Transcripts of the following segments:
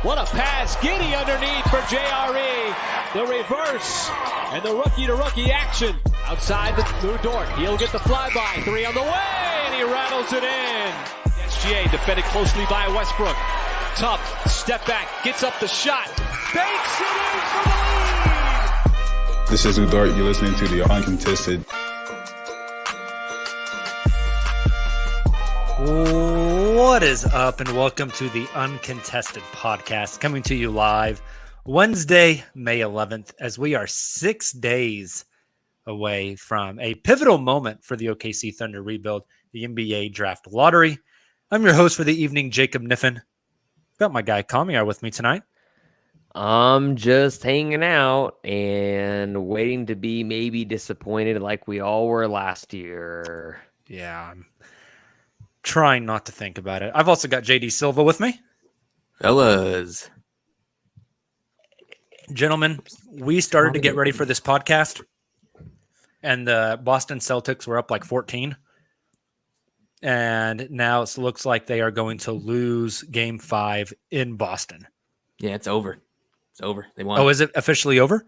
What a pass. Giddy underneath for JRE. The reverse and the rookie-to-rookie action. Outside the Dort. He'll get the flyby. 3 on the way, and he rattles it in. SGA defended closely by Westbrook. Tough. Step back. Gets up the shot. Banks it in for the lead. This is Dort. You're listening to the Uncontested. What is up, and welcome to the Uncontested podcast, coming to you live Wednesday, May 11th, as we are 6 days away from a pivotal moment for the OKC Thunder rebuild, the NBA Draft Lottery. I'm your host for the evening, Jacob Niffen. Got my guy Kamiar with me tonight. I'm just hanging out and waiting to be maybe disappointed like we all were last year. Yeah, I'm trying not to think about it. I've also got JD Silva with me. Fellas. Gentlemen, we started to get ready for this podcast, and the Boston Celtics were up like 14. And now it looks like they are going to lose Game 5 in Boston. Yeah, it's over. It's over. They won. Oh, is it officially over?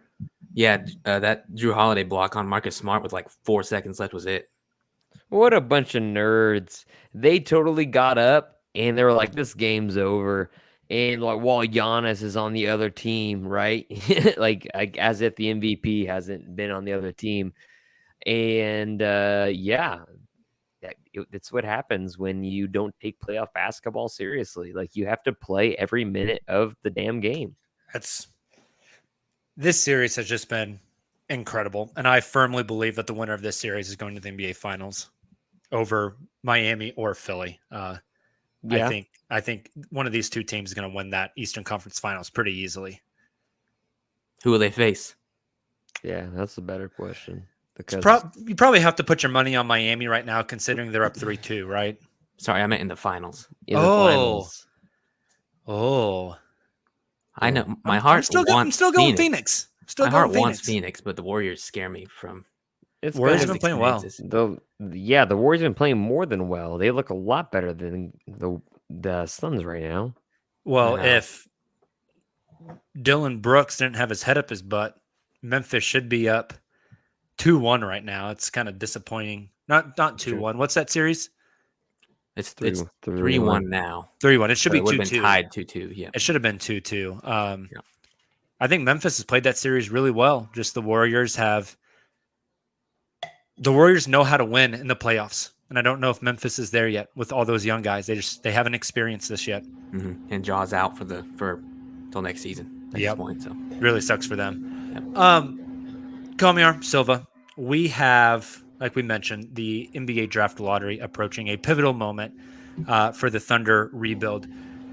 Yeah, that Drew Holiday block on Marcus Smart with like 4 seconds left was it. What a bunch of nerds. They totally got up and they were like, this game's over. And like, while Giannis is on the other team, right? like as if the MVP hasn't been on the other team. And yeah, that's what happens when you don't take playoff basketball seriously. Like, you have to play every minute of the damn game. This series has just been incredible. And I firmly believe that the winner of this series is going to the NBA Finals over Miami or Philly. Yeah. I think one of these two teams is going to win that Eastern Conference Finals pretty easily. Who will they face? Yeah, that's a better question. Because you probably have to put your money on Miami right now, considering they're up 3-2, right? Sorry, I meant in the finals. in the finals. Oh, I know my heart I'm still going Phoenix. My heart wants Phoenix, but the Warriors scare me from. It's Warriors been have been playing well. the Warriors have been playing more than well. They look a lot better than the Suns right now. Well, if Dylan Brooks didn't have his head up his butt, Memphis should be up 2-1 right now. It's kind of disappointing. Not 2-1. What's that series? It's 3-1 3-1 now. 3-1. It should be 2-2. Been tied 2-2. Yeah, it should have been 2-2. I think Memphis has played that series really well. Just the Warriors know how to win in the playoffs, and I don't know if Memphis is there yet with all those young guys. They haven't experienced this yet. Mm-hmm. And Jaw's out for till next season. At this point, so really sucks for them. Yep. Kamiar, Silva, we have, like we mentioned, the NBA Draft Lottery approaching, a pivotal moment for the Thunder rebuild.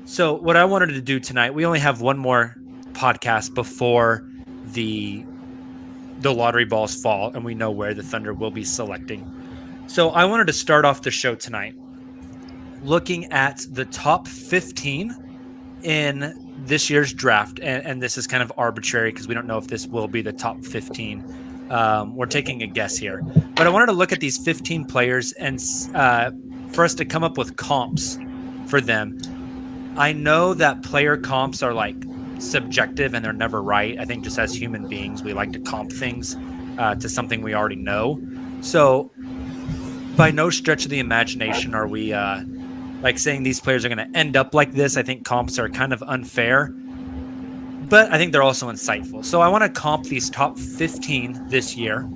So what I wanted to do tonight, we only have one more podcast before the lottery balls fall and we know where the Thunder will be selecting. So I wanted to start off the show tonight looking at the top 15 in this year's draft, and this is kind of arbitrary because we don't know if this will be the top 15. We're taking a guess here, but I wanted to look at these 15 players and for us to come up with comps for them. I know that player comps are like subjective and they're never right. I think just as human beings, we like to comp things to something we already know. So by no stretch of the imagination are we like saying these players are going to end up like this. I think comps are kind of unfair, but I think they're also insightful. So I want to comp these top 15 this year,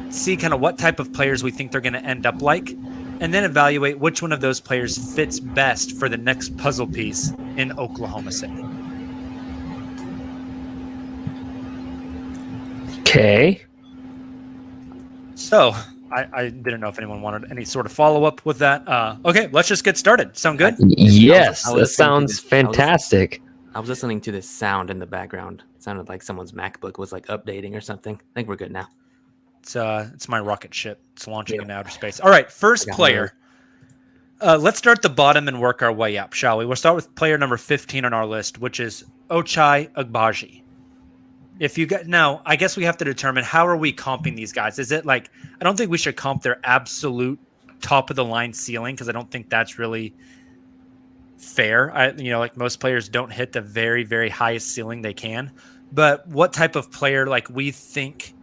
see kind of what type of players we think they're going to end up like, and then evaluate which one of those players fits best for the next puzzle piece in Oklahoma City. Okay. So I didn't know if anyone wanted any sort of follow up with that. Okay, let's just get started. Sound good? Yes, I that was listening to sounds this- fantastic. I was listening to this sound in the background. It sounded like someone's MacBook was like updating or something. I think we're good now. It's my rocket ship. It's launching Yeah. into outer space. All right, first I got player. Let's start at the bottom and work our way up, shall we? We'll start with player number 15 on our list, which is Ochai Agbaji. If you get now, I guess we have to determine how are we comping these guys. Is it like I don't think we should comp their absolute top of the line ceiling because I don't think that's really fair. Like most players don't hit the very, very highest ceiling they can. But what type of player like we think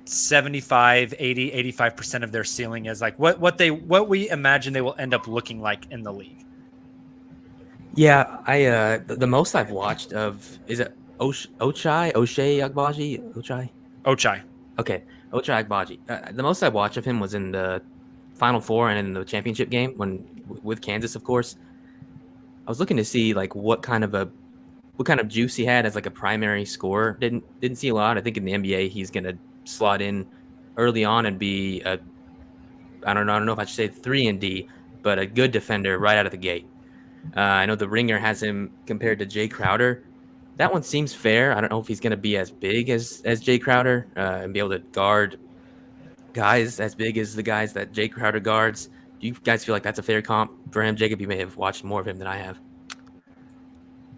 75, 80, 85% of their ceiling is like what we imagine they will end up looking like in the league. Yeah, the most I've watched of is it Ochai Agbaji Ochai. Okay, Ochai Agbaji. The most I watched of him was in the Final Four and in the championship game with Kansas, of course. I was looking to see like what kind of juice he had as like a primary scorer. Didn't see a lot. I think in the NBA he's gonna slot in early on and be I don't know if I should say 3-and-D, but a good defender right out of the gate. I know the Ringer has him compared to Jay Crowder. That one seems fair. I don't know if he's going to be as big as Jay Crowder and be able to guard guys as big as the guys that Jay Crowder guards. Do you guys feel like that's a fair comp for him? Jacob, you may have watched more of him than I have.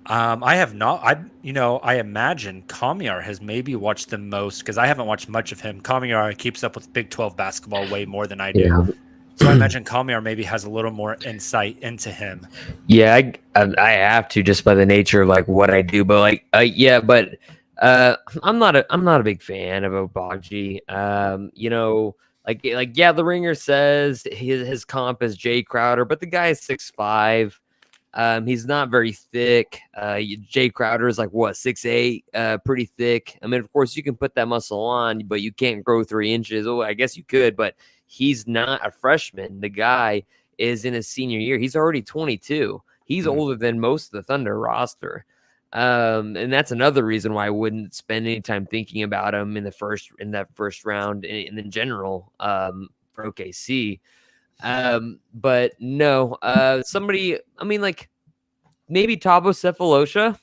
I have not. I imagine Kamiar has maybe watched the most because I haven't watched much of him. Kamiar keeps up with Big 12 basketball way more than I do. Yeah. So I imagine Kamiar maybe has a little more insight into him. Yeah, I have to just by the nature of like what I do, but like I'm not a big fan of Obagji. The Ringer says his comp is Jay Crowder, but the guy is 6'5". He's not very thick. Jay Crowder is like what 6'8", pretty thick. I mean, of course you can put that muscle on, but you can't grow 3 inches. Oh, I guess you could, but he's not a freshman. The guy is in his senior year. He's already 22. He's older than most of the Thunder roster. And that's another reason why I wouldn't spend any time thinking about him in that first round and in general for OKC. But no, somebody, I mean, like maybe Thabo Sefolosha.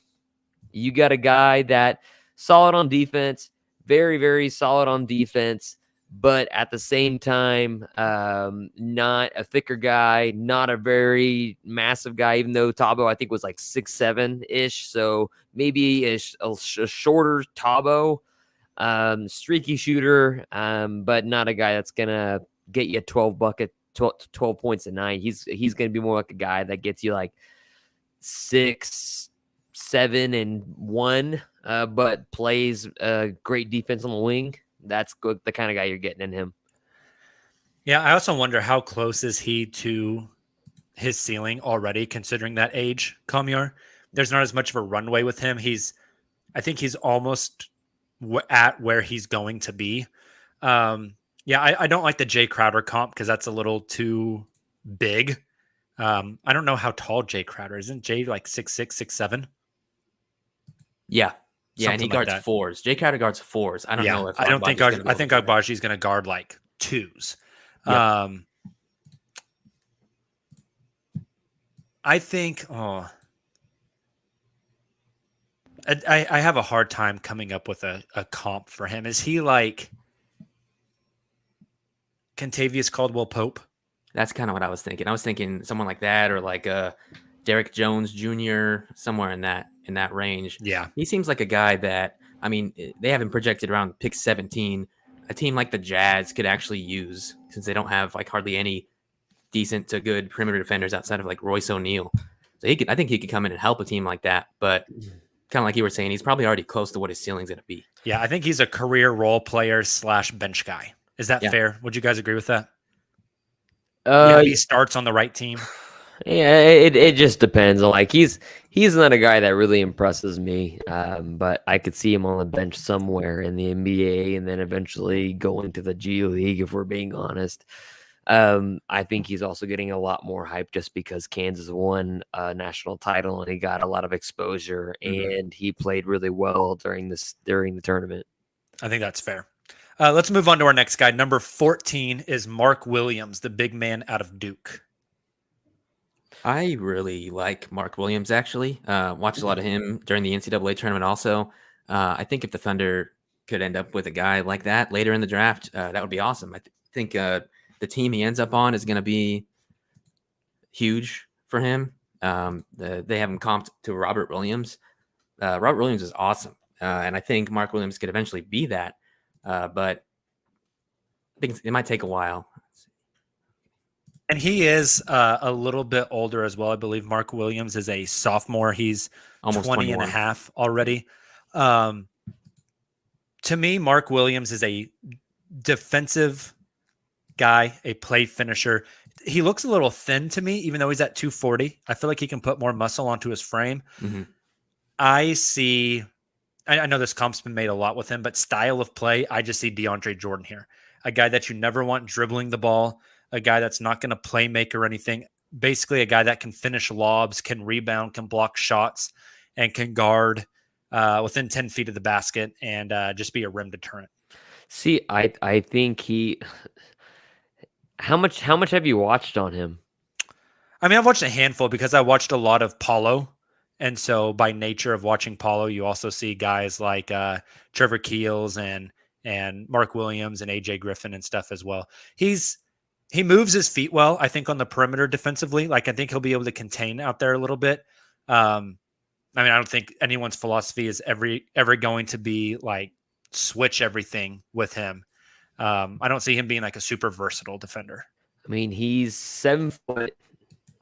You got a guy that solid on defense, very, very solid on defense, but at the same time, not a thicker guy, not a very massive guy, even though Thabo, I think, was like 6'7" So maybe a shorter Thabo, streaky shooter, but not a guy that's going to get you 12 points a night. He's going to be more like a guy that gets you like 6, 7, and 1, but plays great defense on the wing. That's good, the kind of guy you're getting in him. Yeah, I also wonder how close is he to his ceiling already, considering that age, Kamiar. There's not as much of a runway with him. I think he's almost at where he's going to be. I don't like the Jay Crowder comp because that's a little too big. I don't know how tall Jay Crowder is. Isn't Jay like 6'6", 6'7"? Yeah. Yeah, and he Something like guards that. 4s. Jay Crowder guards 4s. I don't know if I think Agbaji is going to guard like 2s. Yep. I think. I have a hard time coming up with a comp for him. Is he like Kentavious Caldwell Pope? That's kind of what I was thinking. I was thinking someone like that, or like Derek Jones Jr., somewhere in that range. Yeah. He seems like a guy that, I mean, they have him projected around pick 17. A team like the Jazz could actually use, since they don't have like hardly any decent to good perimeter defenders outside of like Royce O'Neal. So I think he could come in and help a team like that. But kind of like you were saying, he's probably already close to what his ceiling's going to be. Yeah, I think he's a career role player / bench guy. Is that fair? Would you guys agree with that? He starts on the right team. Yeah, it just depends. Like he's not a guy that really impresses me, but I could see him on the bench somewhere in the NBA and then eventually going to the G League. If we're being honest, I think he's also getting a lot more hype just because Kansas won a national title and he got a lot of exposure and he played really well during the tournament. I think that's fair. Let's move on to our next guy. Number 14 is Mark Williams, the big man out of Duke. I really like Mark Williams, actually. Watched a lot of him during the NCAA tournament also. I think if the Thunder could end up with a guy like that later in the draft, that would be awesome. I think the team he ends up on is going to be huge for him. They have him comped to Robert Williams. Robert Williams is awesome. And I think Mark Williams could eventually be that. But I think it might take a while. And he is a little bit older as well. I believe Mark Williams is a sophomore. He's Almost 20 and 21. a half already. To me, Mark Williams is a defensive guy, a play finisher. He looks a little thin to me, even though he's at 240. I feel like he can put more muscle onto his frame. Mm-hmm. I know this comp's been made a lot with him, but style of play, I just see DeAndre Jordan here. A guy that you never want dribbling the ball, a guy that's not going to play make or anything. Basically, a guy that can finish lobs, can rebound, can block shots, and can guard within 10 feet of the basket and just be a rim deterrent. See, I think he. How much have you watched on him? I mean, I've watched a handful because I watched a lot of Paulo. And so by nature of watching Paulo, you also see guys like Trevor Keels and Mark Williams and AJ Griffin and stuff as well. He moves his feet well, I think, on the perimeter defensively. Like, I think he'll be able to contain out there a little bit. I mean, I don't think anyone's philosophy is ever going to be like switch everything with him. I don't see him being like a super versatile defender. I mean, he's 7 foot,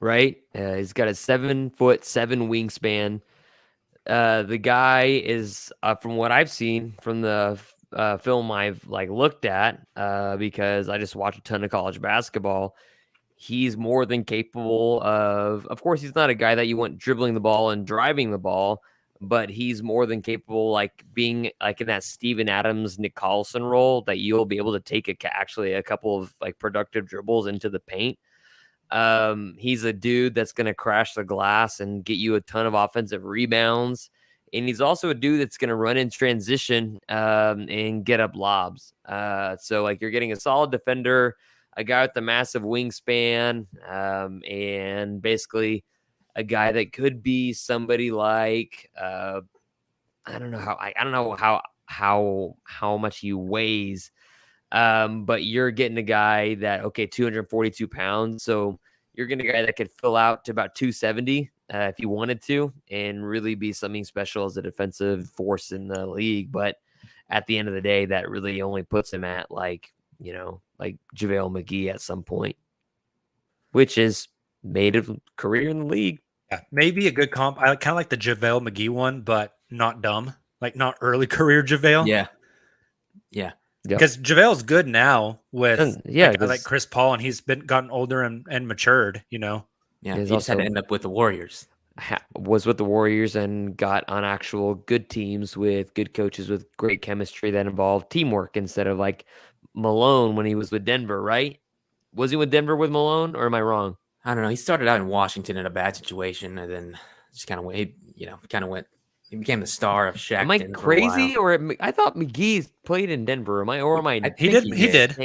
right? He's got a 7'7" wingspan. The guy is, from what I've seen from the film I've looked at, because I just watch a ton of college basketball. He's more than capable of course, he's not a guy that you want dribbling the ball and driving the ball, but he's more than capable, like being like in that Steven Adams, Nick Collison role, that you'll be able to take actually a couple of like productive dribbles into the paint. He's a dude that's going to crash the glass and get you a ton of offensive rebounds. And he's also a dude that's going to run in transition and get up lobs. So like you're getting a solid defender, a guy with the massive wingspan, and basically a guy that could be somebody like I don't know how much he weighs. But you're getting a guy that, 242 pounds. So you're getting a guy that could fill out to about 270 if you wanted to, and really be something special as a defensive force in the league. But at the end of the day, that really only puts him at like JaVale McGee at some point, which is made a career in the league. Yeah, maybe a good comp. I kind of like the JaVale McGee one, but not dumb. Like not early career JaVale. Yeah. Because JaVale's good now with like Chris Paul, and he's gotten older and matured, Yeah, he he just had to end up with the Warriors. Was with the Warriors and got on actual good teams with good coaches with great chemistry that involved teamwork instead of like Malone when he was with Denver, right? Was he with Denver with Malone, or am I wrong? I don't know. He started out in Washington in a bad situation, and then just kind of went. He became the star of Shaq. Am I crazy, or I thought McGee played in Denver? Am I? He did. He did.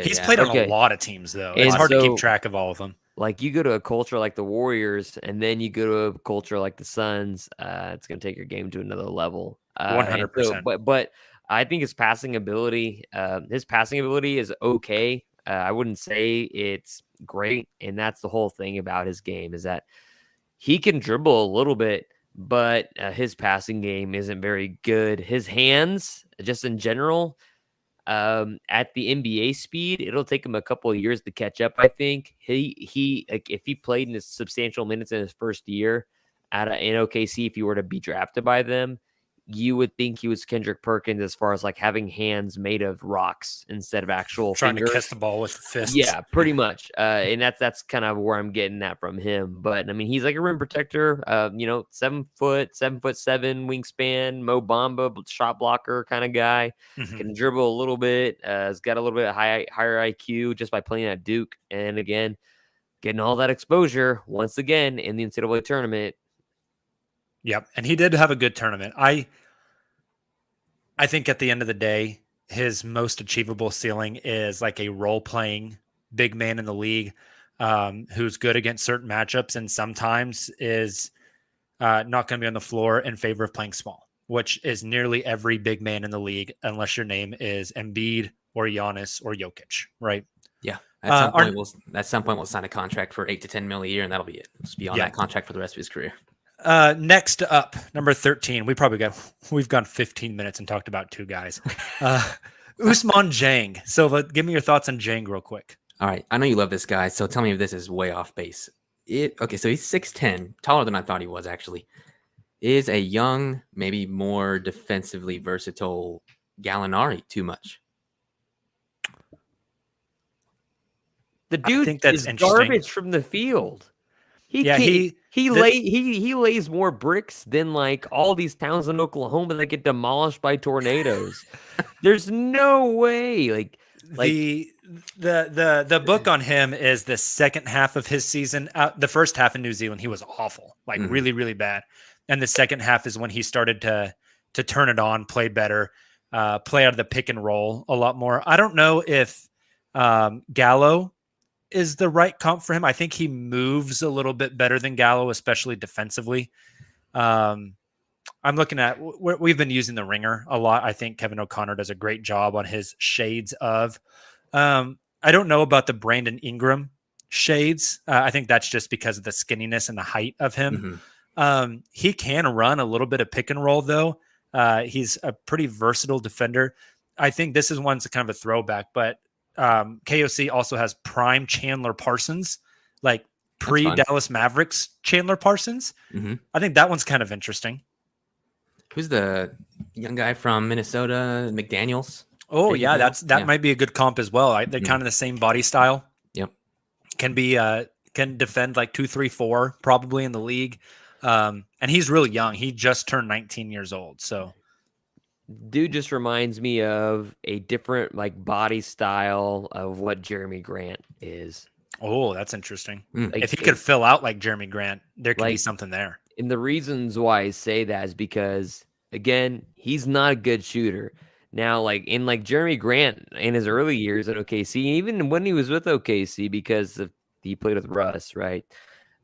He's played on a lot of teams, though. It's hard to keep track of all of them. Like you go to a culture like the Warriors, and then you go to a culture like the Suns, it's going to take your game to another level. 100%. But I think his passing ability is okay. I wouldn't say it's great, and that's the whole thing about his game is that he can dribble a little bit, but his passing game isn't very good. His hands, just in general, at the NBA speed, it'll take him a couple of years to catch up. I think he if he played in his substantial minutes in his first year in OKC, if you were to be drafted by them, you would think he was Kendrick Perkins as far as like having hands made of rocks instead of actual trying fingers. to catch the ball with fists. Yeah, pretty much. And that's kind of where I'm getting that from him. But I mean, he's like a rim protector. 7 foot, 7'7" wingspan, Mo Bamba shot blocker kind of guy. Mm-hmm. Can dribble a little bit. Has got a little bit of higher IQ just by playing at Duke. And again, getting all that exposure once again in the NCAA tournament. Yep, and he did have a good tournament. I think at the end of the day, his most achievable ceiling is like a role-playing big man in the league, who's good against certain matchups and sometimes is not going to be on the floor in favor of playing small, which is nearly every big man in the league, unless your name is Embiid or Giannis or Jokic, right? Yeah. At some point, we'll sign a contract for 8 to 10 mil a year, and that'll be it. Just be on that contract for the rest of his career. Next up, number 13. We've gone 15 minutes and talked about two guys. Usman Jang. Silva, give me your thoughts on Jang real quick. All right. I know you love this guy, so tell me if this is way off base. Okay, so he's 6'10", taller than I thought he was, actually. Is a young, maybe more defensively versatile Gallinari too much? The dude think that's is interesting. garbage from the field. He lays more bricks than like all these towns in Oklahoma that get demolished by tornadoes. There's no way. Like the book on him is the second half of his season. The first half in New Zealand, he was awful, like really, really bad. And the second half is when he started to turn it on, play better, play out of the pick and roll a lot more. I don't know if Gallo is the right comp for him. I think he moves a little bit better than Gallo, especially defensively. I'm looking at, we've been using the ringer a lot. I think Kevin O'Connor does a great job on his shades of, I don't know about the Brandon Ingram shades. I think that's just because of the skinniness and the height of him. He can run a little bit of pick and roll though. He's a pretty versatile defender. I think this is one's kind of a throwback, but KOC also has prime Chandler Parsons, like pre-Dallas Mavericks Chandler Parsons. I think that one's kind of interesting. Who's the young guy from Minnesota, McDaniels? Oh, yeah, that might be a good comp as well. They're kind of the same body style. Yep. Can defend like 2, 3, 4 probably in the league. And he's really young. He just turned 19 years old. So dude just reminds me of a different like body style of what Jeremy Grant is. Oh, that's interesting. Like, if he could fill out like Jeremy Grant, there could be something there. And the reasons why I say that is because, again, he's not a good shooter. Now, like in like Jeremy Grant in his early years at OKC, even when he was with OKC, because he played with Russ, right?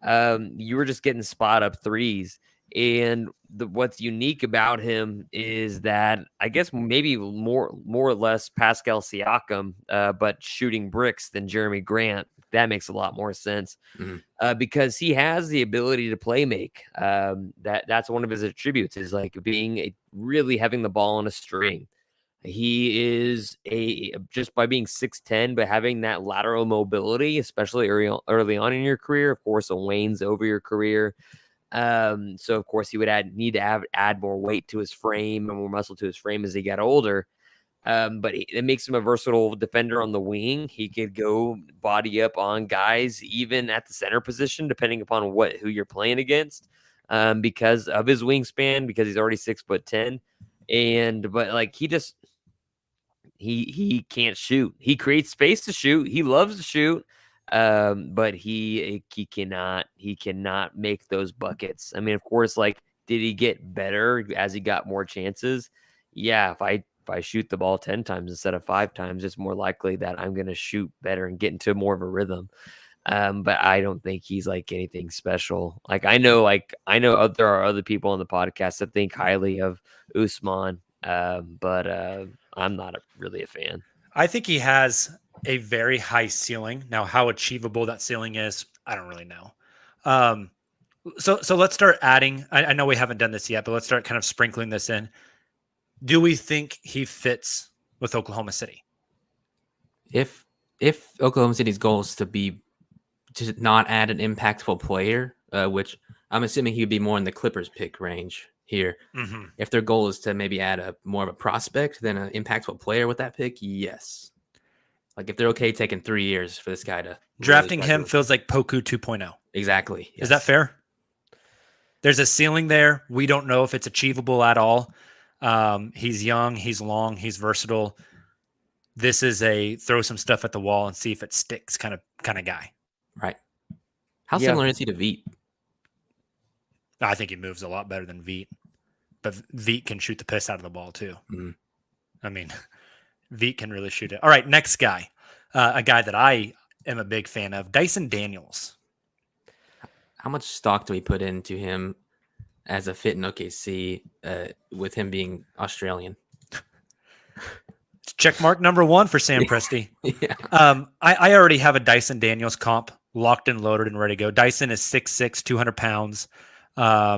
You were just getting spot up threes. And what's unique about him is that I guess maybe more or less Pascal Siakam, but shooting bricks than Jeremy Grant. That makes a lot more sense because he has the ability to play make. That's one of his attributes is like really having the ball on a string. He is just by being 6'10", but having that lateral mobility, especially early on in your career, of course, it wanes over your career. So of course he would need to add more weight to his frame and more muscle to his frame as he got older. But it makes him a versatile defender on the wing. He could go body up on guys, even at the center position, depending upon who you're playing against, because of his wingspan, because he's already 6'10". But like he can't shoot. He creates space to shoot. He loves to shoot. But he cannot make those buckets. I mean, of course, like, did he get better as he got more chances? Yeah, if I shoot the ball 10 times instead of 5 times, it's more likely that I'm going to shoot better and get into more of a rhythm. But I don't think he's like anything special. I know there are other people on the podcast that think highly of Usman, but I'm not really a fan. I think he has a very high ceiling. Now, how achievable that ceiling is, I don't really know. So let's start adding. I know we haven't done this yet, but let's start kind of sprinkling this in. Do we think he fits with Oklahoma City? If Oklahoma City's goal is to not add an impactful player, which I'm assuming he would be more in the Clippers pick range here. If their goal is to maybe add more of a prospect than an impactful player with that pick, yes. Like if they're okay taking 3 years for this guy to drafting him feels like Poku 2.0. Exactly. Yes. Is that fair? There's a ceiling there. We don't know if it's achievable at all. He's young, he's long, he's versatile. This is a throw some stuff at the wall and see if it sticks kind of guy. Right. How similar is he to Veet? I think he moves a lot better than Veet, but Veet can shoot the piss out of the ball too. I mean, Veet can really shoot it. All right, next guy, a guy that I am a big fan of, Dyson Daniels. How much stock do we put into him as a fit in OKC with him being Australian? Check mark number 1 for Sam Presti. Yeah. I already have a Dyson Daniels comp locked and loaded and ready to go. Dyson is 6'6", 200 pounds.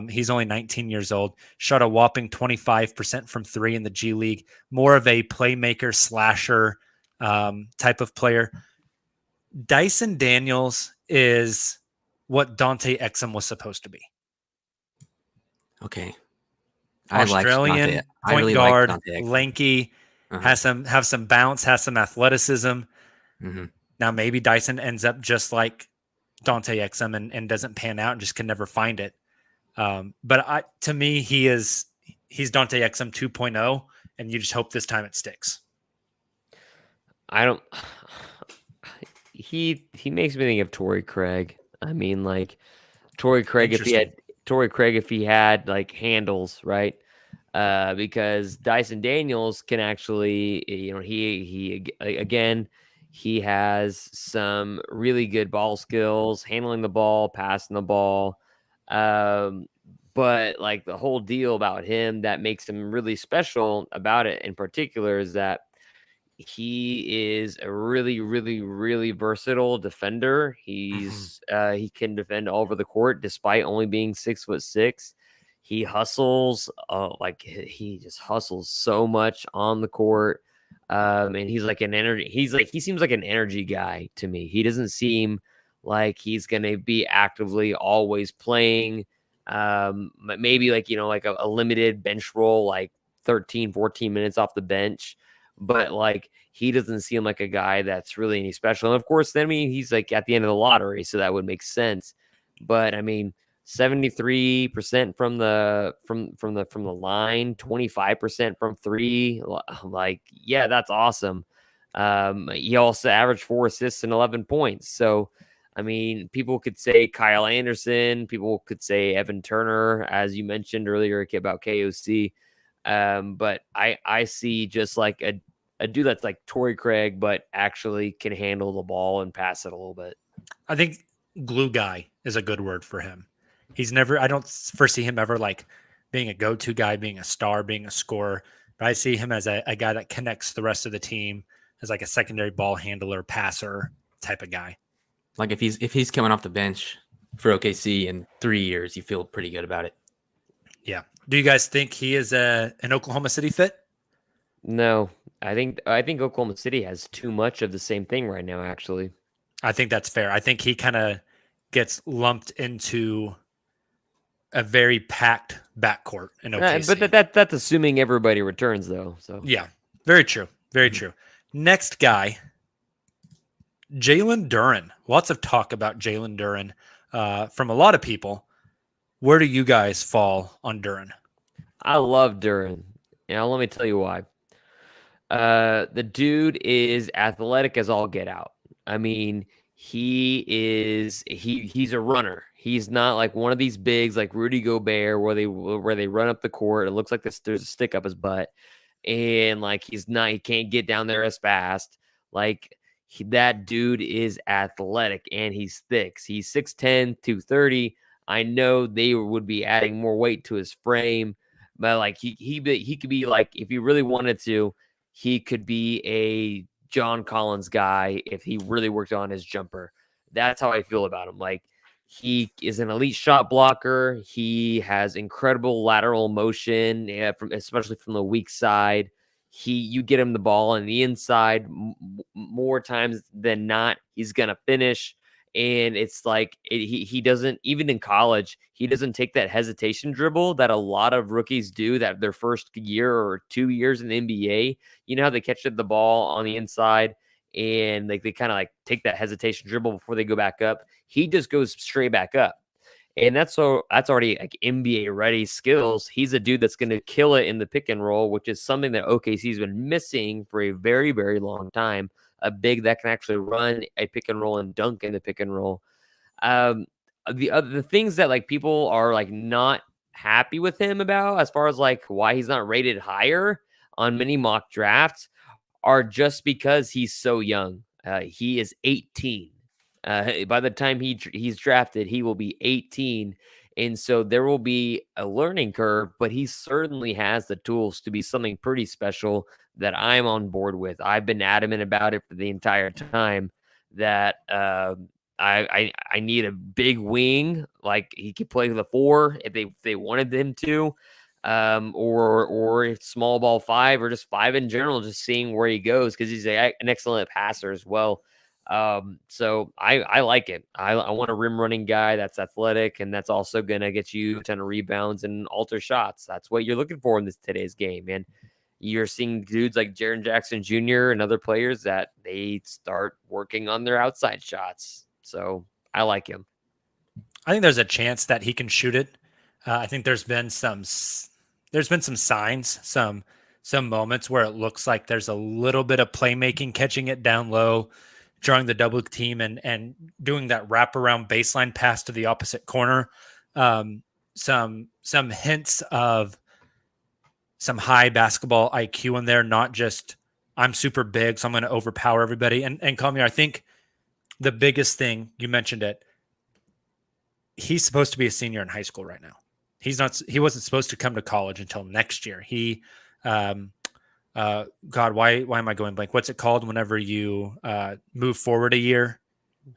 He's only 19 years old. Shot a whopping 25% from 3 in the G League. More of a playmaker slasher type of player. Dyson Daniels is what Dante Exum was supposed to be. Okay. Australian point guard, lanky, have some bounce, has some athleticism. Mm-hmm. Now maybe Dyson ends up just like Dante Exum and doesn't pan out and just can never find it. But to me, he's Dante Exum 2.0, and you just hope this time it sticks. He makes me think of Torrey Craig. I mean, like Torrey Craig if he had like handles, right? Because Dyson Daniels can actually, he has some really good ball skills, handling the ball, passing the ball. But like the whole deal about him that makes him really special about it in particular is that he is a really, really, really versatile defender. He can defend all over the court despite only being 6'6". He hustles, he just hustles so much on the court. And he's like an energy. He seems like an energy guy to me. He doesn't seem like he's gonna be actively always playing. Maybe like a limited bench role, like 13, 14 minutes off the bench. But like he doesn't seem like a guy that's really any special. And of course, then he's like at the end of the lottery, so that would make sense. But I mean, 73% from the line, 25% from 3. Like, yeah, that's awesome. He also averaged 4 assists and 11 points. So, I mean, people could say Kyle Anderson, people could say Evan Turner, as you mentioned earlier about KOC. But I see just like a dude that's like Torrey Craig, but actually can handle the ball and pass it a little bit. I think glue guy is a good word for him. I don't foresee him ever like being a go-to guy, being a star, being a scorer, but I see him as a guy that connects the rest of the team as like a secondary ball handler, passer type of guy. Like if he's coming off the bench for OKC in 3 years, you feel pretty good about it. Yeah. Do you guys think he is an Oklahoma City fit? No, I think Oklahoma City has too much of the same thing right now, actually. I think that's fair. I think he kind of gets lumped into a very packed backcourt in OKC. But that's assuming everybody returns, though. So yeah, very true. Very true. Next guy, Jalen Duren. Lots of talk about Jalen Duren from a lot of people. Where do you guys fall on Duren? I love Duren. Let me tell you why. The dude is athletic as all get out. I mean, he's a runner. He's not like one of these bigs like Rudy Gobert where they run up the court. It looks like there's a stick up his butt, and like he can't get down there as fast. Like that dude is athletic and he's thick. He's 6'10", 230. I know they would be adding more weight to his frame, but like he could be like, if he really wanted to, he could be a John Collins guy if he really worked on his jumper. That's how I feel about him. Like he is an elite shot blocker. He has incredible lateral motion, especially from the weak side. You get him the ball on the inside more times than not, he's gonna finish. And it's like he doesn't, even in college, he doesn't take that hesitation dribble that a lot of rookies do that their first year or 2 years in the NBA. You know how they catch the ball on the inside and like they kind of like take that hesitation dribble before they go back up. He just goes straight back up. And that's already like NBA ready skills. He's a dude that's going to kill it in the pick and roll, which is something that OKC's been missing for a very, very long time. A big that can actually run a pick and roll and dunk in the pick and roll. The things that like people are like not happy with him about, as far as like why he's not rated higher on many mock drafts, are just because he's so young. He is 18. By the time he's drafted, he will be 18. And so there will be a learning curve, but he certainly has the tools to be something pretty special that I'm on board with. I've been adamant about it for the entire time that I need a big wing, like he could play the 4 if they wanted him to, or small ball 5 or just 5 in general, just seeing where he goes because he's an excellent passer as well. So I like it. I want a rim running guy that's athletic and that's also gonna get you a ton of rebounds and alter shots. That's what you're looking for in this today's game, and you're seeing dudes like Jaren Jackson Jr. and other players that they start working on their outside shots. So I like him. I think there's a chance that he can shoot it. I think there's been some signs, some moments where it looks like there's a little bit of playmaking, catching it down low, drawing the double team, and doing that wraparound baseline pass to the opposite corner. Some hints of some high basketball IQ in there, not just I'm super big, so I'm going to overpower everybody. And Kamir, I think the biggest thing, you mentioned it, he's supposed to be a senior in high school right now. He wasn't supposed to come to college until next year. God, why am I going blank? What's it called whenever you move forward a year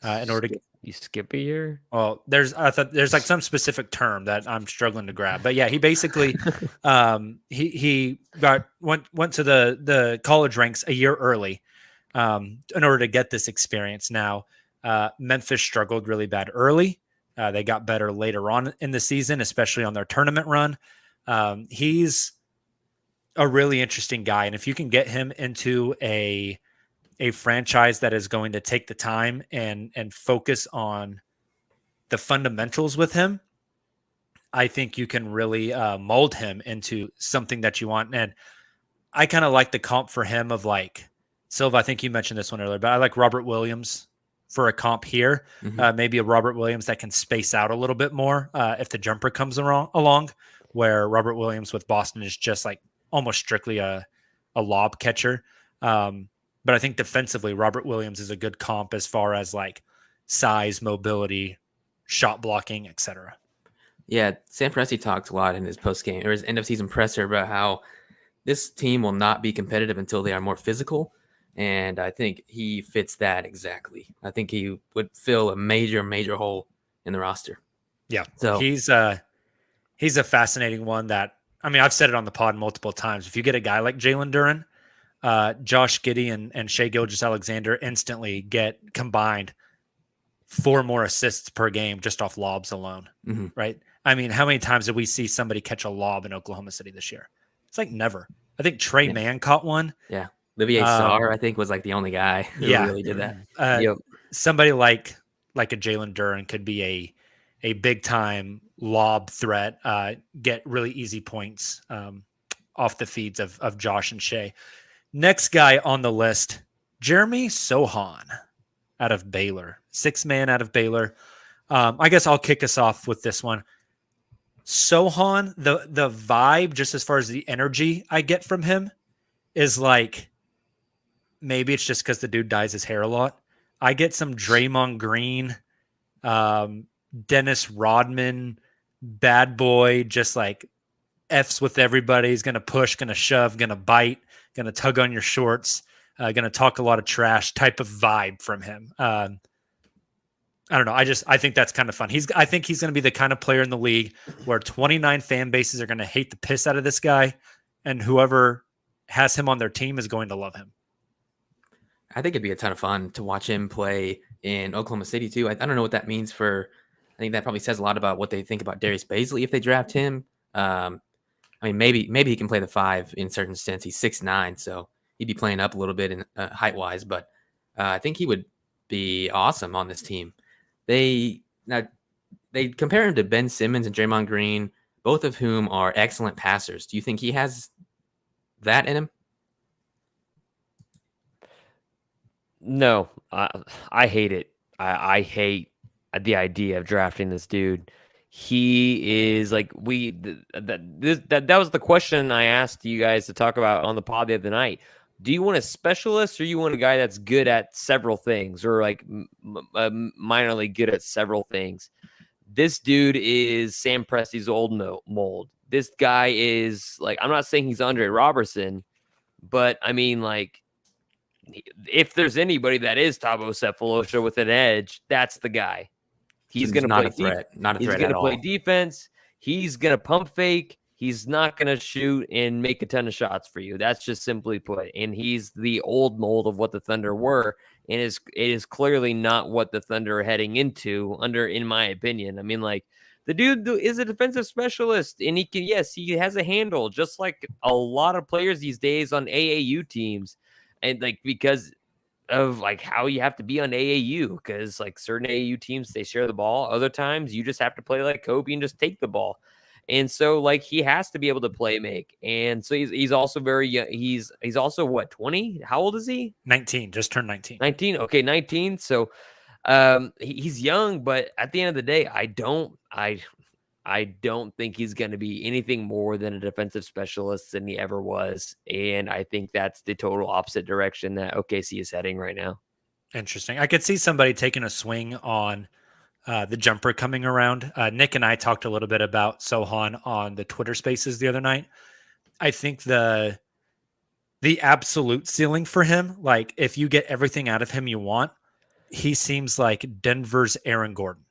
in order to you skip a year? Well, there's like some specific term that I'm struggling to grab, but yeah, he basically he went to the college ranks a year early in order to get this experience. Now, Memphis struggled really bad early. They got better later on in the season, especially on their tournament run. He's a really interesting guy, and if you can get him into a franchise that is going to take the time and focus on the fundamentals with him, I think you can really mold him into something that you want. And I kind of like the comp for him of like Silva. I think you mentioned this one earlier, but I like Robert Williams for a comp here. Maybe a Robert Williams that can space out a little bit more if the jumper comes along, where Robert Williams with Boston is just like almost strictly a lob catcher. But I think defensively, Robert Williams is a good comp as far as like size, mobility, shot blocking, etc. Yeah, Sam Presti talked a lot in his post game or his end of season presser about how this team will not be competitive until they are more physical. And I think he fits that exactly. I think he would fill a major hole in the roster. Yeah. So he's a fascinating one that, I mean, I've said it on the pod multiple times. If you get a guy like Jalen Duren, Josh Giddey and Shai Gilgeous-Alexander instantly get combined 4 more assists per game just off lobs alone, right? I mean, how many times did we see somebody catch a lob in Oklahoma City this year? It's like never. I think Trey Mann caught one. Yeah. Olivier Sarr, I think, was like the only guy who really did that. Somebody like a Jalen Duren could be a big time lob threat, get really easy points off the feeds of Josh and Shai. Next guy on the list, Jeremy Sohan out of Baylor, 6 man out of Baylor. I guess I'll kick us off with this one. Sohan, the vibe, just as far as the energy I get from him, is like, maybe it's just because the dude dyes his hair a lot. I get some Draymond Green, Dennis Rodman, bad boy, just like F's with everybody. He's going to push, going to shove, going to bite, going to tug on your shorts, going to talk a lot of trash type of vibe from him. I don't know. I think that's kind of fun. I think he's going to be the kind of player in the league where 29 fan bases are going to hate the piss out of this guy, and whoever has him on their team is going to love him. I think it'd be a ton of fun to watch him play in Oklahoma City too. I don't know what that means for. I think that probably says a lot about what they think about Darius Bazley if they draft him. I mean, maybe he can play the 5 in certain sense. He's 6'9", so he'd be playing up a little bit in height wise. But I think he would be awesome on this team. They compare him to Ben Simmons and Draymond Green, both of whom are excellent passers. Do you think he has that in him? No, I hate it. I hate the idea of drafting this dude. He is like that was the question I asked you guys to talk about on the pod the other night. Do you want a specialist or you want a guy that's good at several things or like minorly good at several things? This dude is Sam Presti's old mold. This guy is like, I'm not saying he's Andre Robertson, but I mean, like, if there's anybody that is Thabo Sefolosha with an edge, that's the guy. He's going to not play a threat. Not a he's threat going at to play all. defense. He's going to pump fake. He's not going to shoot and make a ton of shots for you. That's just simply put. And he's the old mold of what the Thunder were. And it is clearly not what the Thunder are heading into in my opinion. I mean, like, the dude is a defensive specialist and he has a handle just like a lot of players these days on AAU teams. And like, because of like how you have to be on AAU, because like certain AAU teams, they share the ball. Other times you just have to play like Kobe and just take the ball. And so like he has to be able to play make. And so he's also very young. He's also what, 20? How old is he? 19, just turned 19. 19. Okay, 19. So he's young, but at the end of the day, I don't think he's going to be anything more than a defensive specialist than he ever was. And I think that's the total opposite direction that OKC is heading right now. Interesting. I could see somebody taking a swing on the jumper coming around. Nick and I talked a little bit about Sohan on the Twitter Spaces the other night. I think the absolute ceiling for him, like if you get everything out of him you want, he seems like Denver's Aaron Gordon.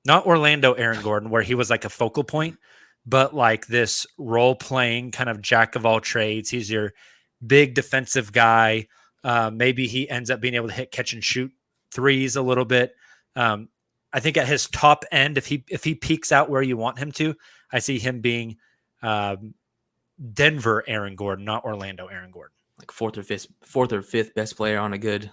Not Orlando Aaron Gordon, where he was like a focal point, but like this role-playing kind of jack of all trades. He's your big defensive guy. Maybe he ends up being able to hit catch and shoot threes a little bit. I think at his top end, if he peaks out where you want him to, I see him being Denver Aaron Gordon, not Orlando Aaron Gordon. Like fourth or fifth best player on a good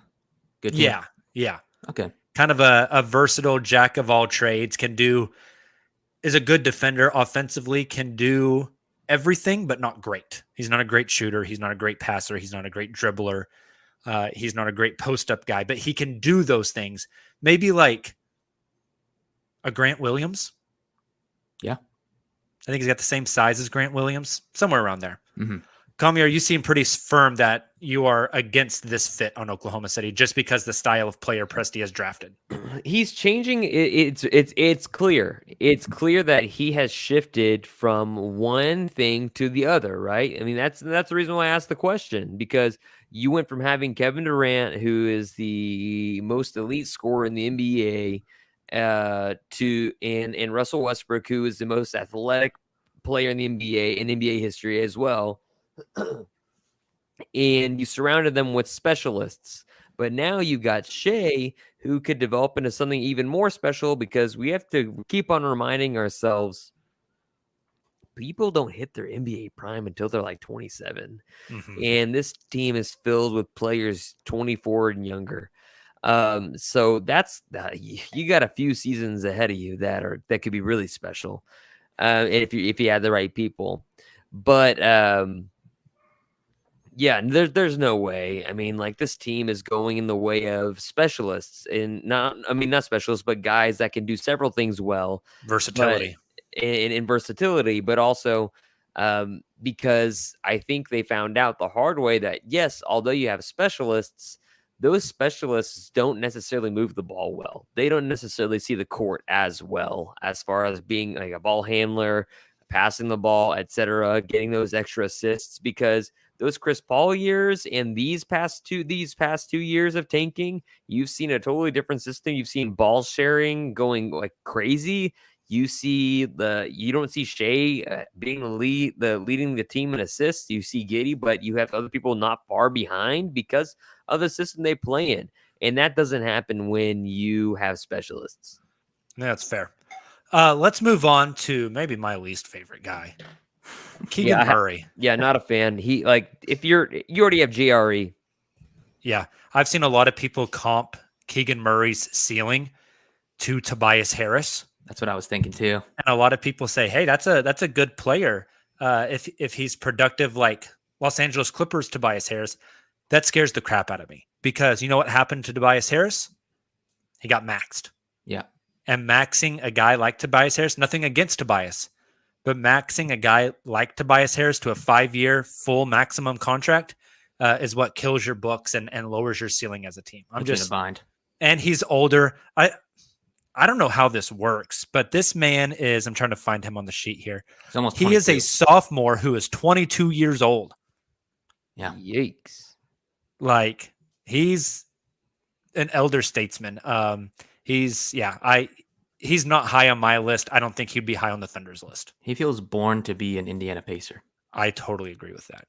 team. Yeah. Okay. Kind of a versatile jack of all trades, is a good defender offensively, can do everything, but not great. He's not a great shooter. He's not a great passer. He's not a great dribbler. He's not a great post-up guy, but he can do those things. Maybe like a Grant Williams. Yeah. I think he's got the same size as Grant Williams, somewhere around there. Mm-hmm. Kamiar, you seem pretty firm that you are against this fit on Oklahoma City just because the style of player Presti has drafted. He's changing. It's clear. It's clear that he has shifted from one thing to the other, right? I mean, that's the reason why I asked the question, because you went from having Kevin Durant, who is the most elite scorer in the NBA, to Russell Westbrook, who is the most athletic player in the NBA in NBA history as well. And you surrounded them with specialists, but now you got Shea, who could develop into something even more special, because we have to keep on reminding ourselves people don't hit their NBA prime until they're like 27. Mm-hmm. And this team is filled with players 24 and younger. So that's you got a few seasons ahead of you that could be really special, if you had the right people. But yeah, there's no way. I mean, like, this team is going in the way of specialists, and not specialists, but guys that can do several things well. Versatility. In versatility, but also because I think they found out the hard way that, yes, although you have specialists, those specialists don't necessarily move the ball well. They don't necessarily see the court as well, as far as being like a ball handler, passing the ball, etc., getting those extra assists, because those Chris Paul years and these past 2 years of tanking, you've seen a totally different system. You've seen ball sharing going like crazy. You don't see Shea being leading the team in assists. You see Giddey, but you have other people not far behind because of the system they play in, and that doesn't happen when you have specialists. That's fair. Let's move on to maybe my least favorite guy, Keegan Murray. Not a fan. He, like, if you already have JRE. Yeah, I've seen a lot of people comp Keegan Murray's ceiling to Tobias Harris. That's what I was thinking too. And a lot of people say, "Hey, that's a good player. If he's productive like Los Angeles Clippers Tobias Harris." That scares the crap out of me, because you know what happened to Tobias Harris? He got maxed. Yeah. And maxing a guy like Tobias Harris, nothing against Tobias, but maxing a guy like Tobias Harris to a 5-year full maximum contract, is what kills your books and lowers your ceiling as a team. I'm Puts you in a just, bind. and he's older. I don't know how this works, but this man is, I'm trying to find him on the sheet here. He's almost He is a 22. sophomore who is 22 years old. Yeah. Yikes. Like, he's an elder statesman. He's not high on my list. I don't think he'd be high on the Thunder's list. He feels born to be an Indiana Pacer, I totally agree with that.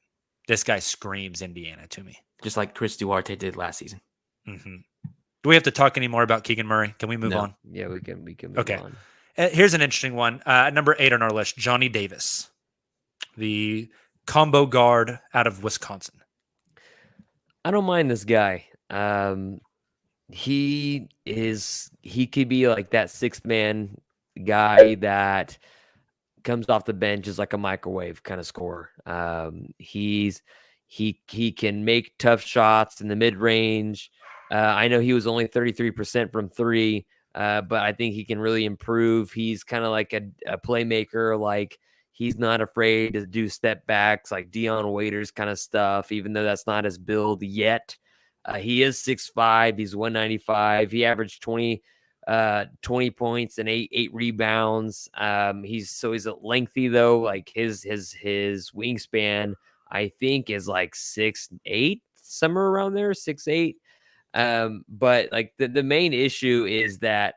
This guy screams Indiana to me. just like Chris Duarte did last season. Mm-hmm. Do we have to talk any more about Keegan Murray? Can we move on? Yeah, we can move Okay. on. Here's an interesting one. Number 8 on our list, Johnny Davis, the combo guard out of Wisconsin. I don't mind this guy. He could be like that sixth man guy that comes off the bench is like a microwave kind of scorer. He can make tough shots in the mid range. I know he was only 33% from 3, but I think he can really improve. He's kind of like a playmaker. Like, he's not afraid to do step backs, like Dion Waiters kind of stuff, even though that's not his build yet. He is 6'5". He's 195. He averaged 20 points and eight rebounds. He's lengthy though. Like his wingspan, I think, is like 6'8", somewhere around there, 6'8". But like the main issue is that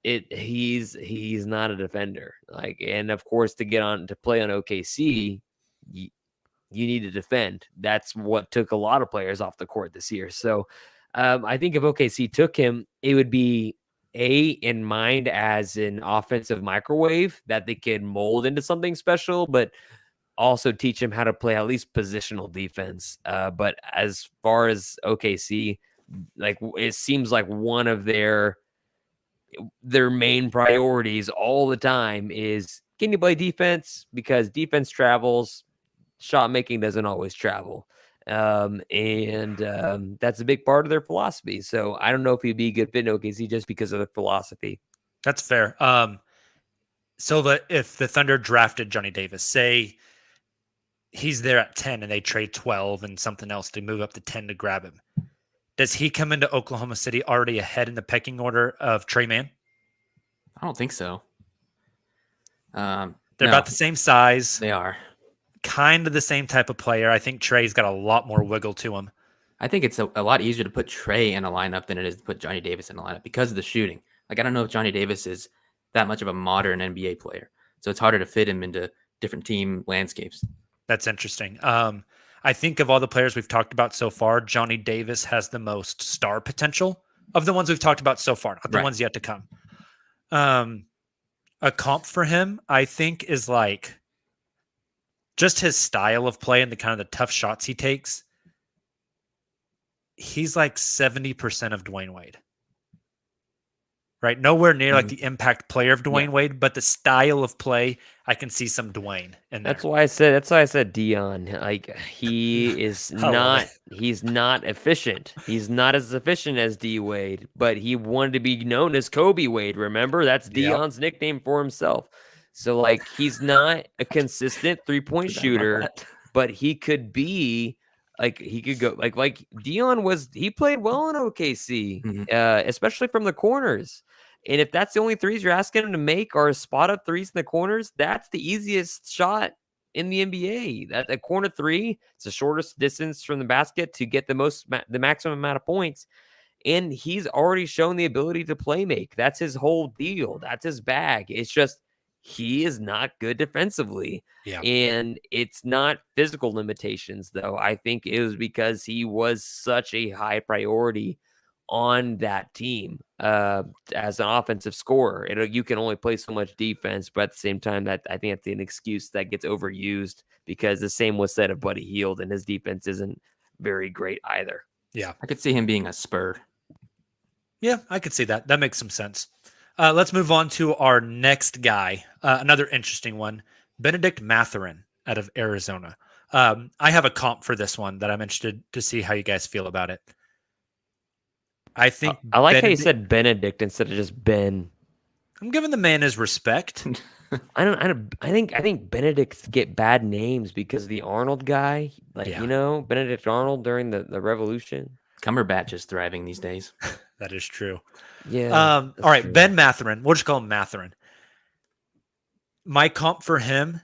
he's not a defender. Like, and of course, to get on to play on OKC, you need to defend. That's what took a lot of players off the court this year. So I think if OKC took him, it would be in mind as an offensive microwave that they could mold into something special, but also teach him how to play at least positional defense. But as far as OKC, like, it seems like one of their main priorities all the time is, can you play defense? Because defense travels, shot making doesn't always travel. That's a big part of their philosophy. So I don't know if he'd be a good fit in OKC just because of the philosophy. That's fair. Silva, if the Thunder drafted Johnny Davis, say he's there at 10 and they trade 12 and something else to move up to 10 to grab him, does he come into Oklahoma City already ahead in the pecking order of Trey Mann? I don't think so. They're about the same size. They are. Kind of the same type of player. I think Trey's got a lot more wiggle to him. I think it's a lot easier to put Trey in a lineup than it is to put Johnny Davis in a lineup because of the shooting. Like, I don't know if Johnny Davis is that much of a modern NBA player, so it's harder to fit him into different team landscapes. That's interesting. I think of all the players we've talked about so far, Johnny Davis has the most star potential of the ones we've talked about so far, not the ones yet to come. A comp for him, I think, is like just his style of play and the kind of the tough shots he takes. He's like 70% of Dwayne Wade. Right? Nowhere near like the impact player of Dwayne Wade, but the style of play, I can see some Dwayne in there. That's why I said Dion. Like, he's not efficient. He's not as efficient as D Wade, but he wanted to be known as Kobe Wade. Remember? That's Dion's nickname for himself. So, like, he's not a consistent 3-point shooter, but he could be like, he could go like Dion was. He played well in OKC, especially from the corners. And if that's the only threes you're asking him to make are spot up threes in the corners, that's the easiest shot in the NBA. That a corner three, it's the shortest distance from the basket to get the maximum amount of points. And he's already shown the ability to play make. That's his whole deal. That's his bag. It's just he is not good defensively. Yeah. And it's not physical limitations, though. I think it was because he was such a high priority on that team as an offensive scorer. You can only play so much defense, but at the same time, that I think that's an excuse that gets overused because the same was said of Buddy Hield, and his defense isn't very great either. Yeah. I could see him being a Spur. Yeah, I could see that. That makes some sense. Let's move on to our next guy. Another interesting one, Benedict Mathurin out of Arizona. I have a comp for this one that I'm interested to see how you guys feel about it. I think I like how you said Benedict instead of just Ben. I'm giving the man his respect. I think Benedicts get bad names because of the Arnold guy. Like, Yeah. Benedict Arnold during the Revolution. Cumberbatch is thriving these days. That is true. Yeah. All that's right, true. Ben Matherin. We'll just call him Matherin. My comp for him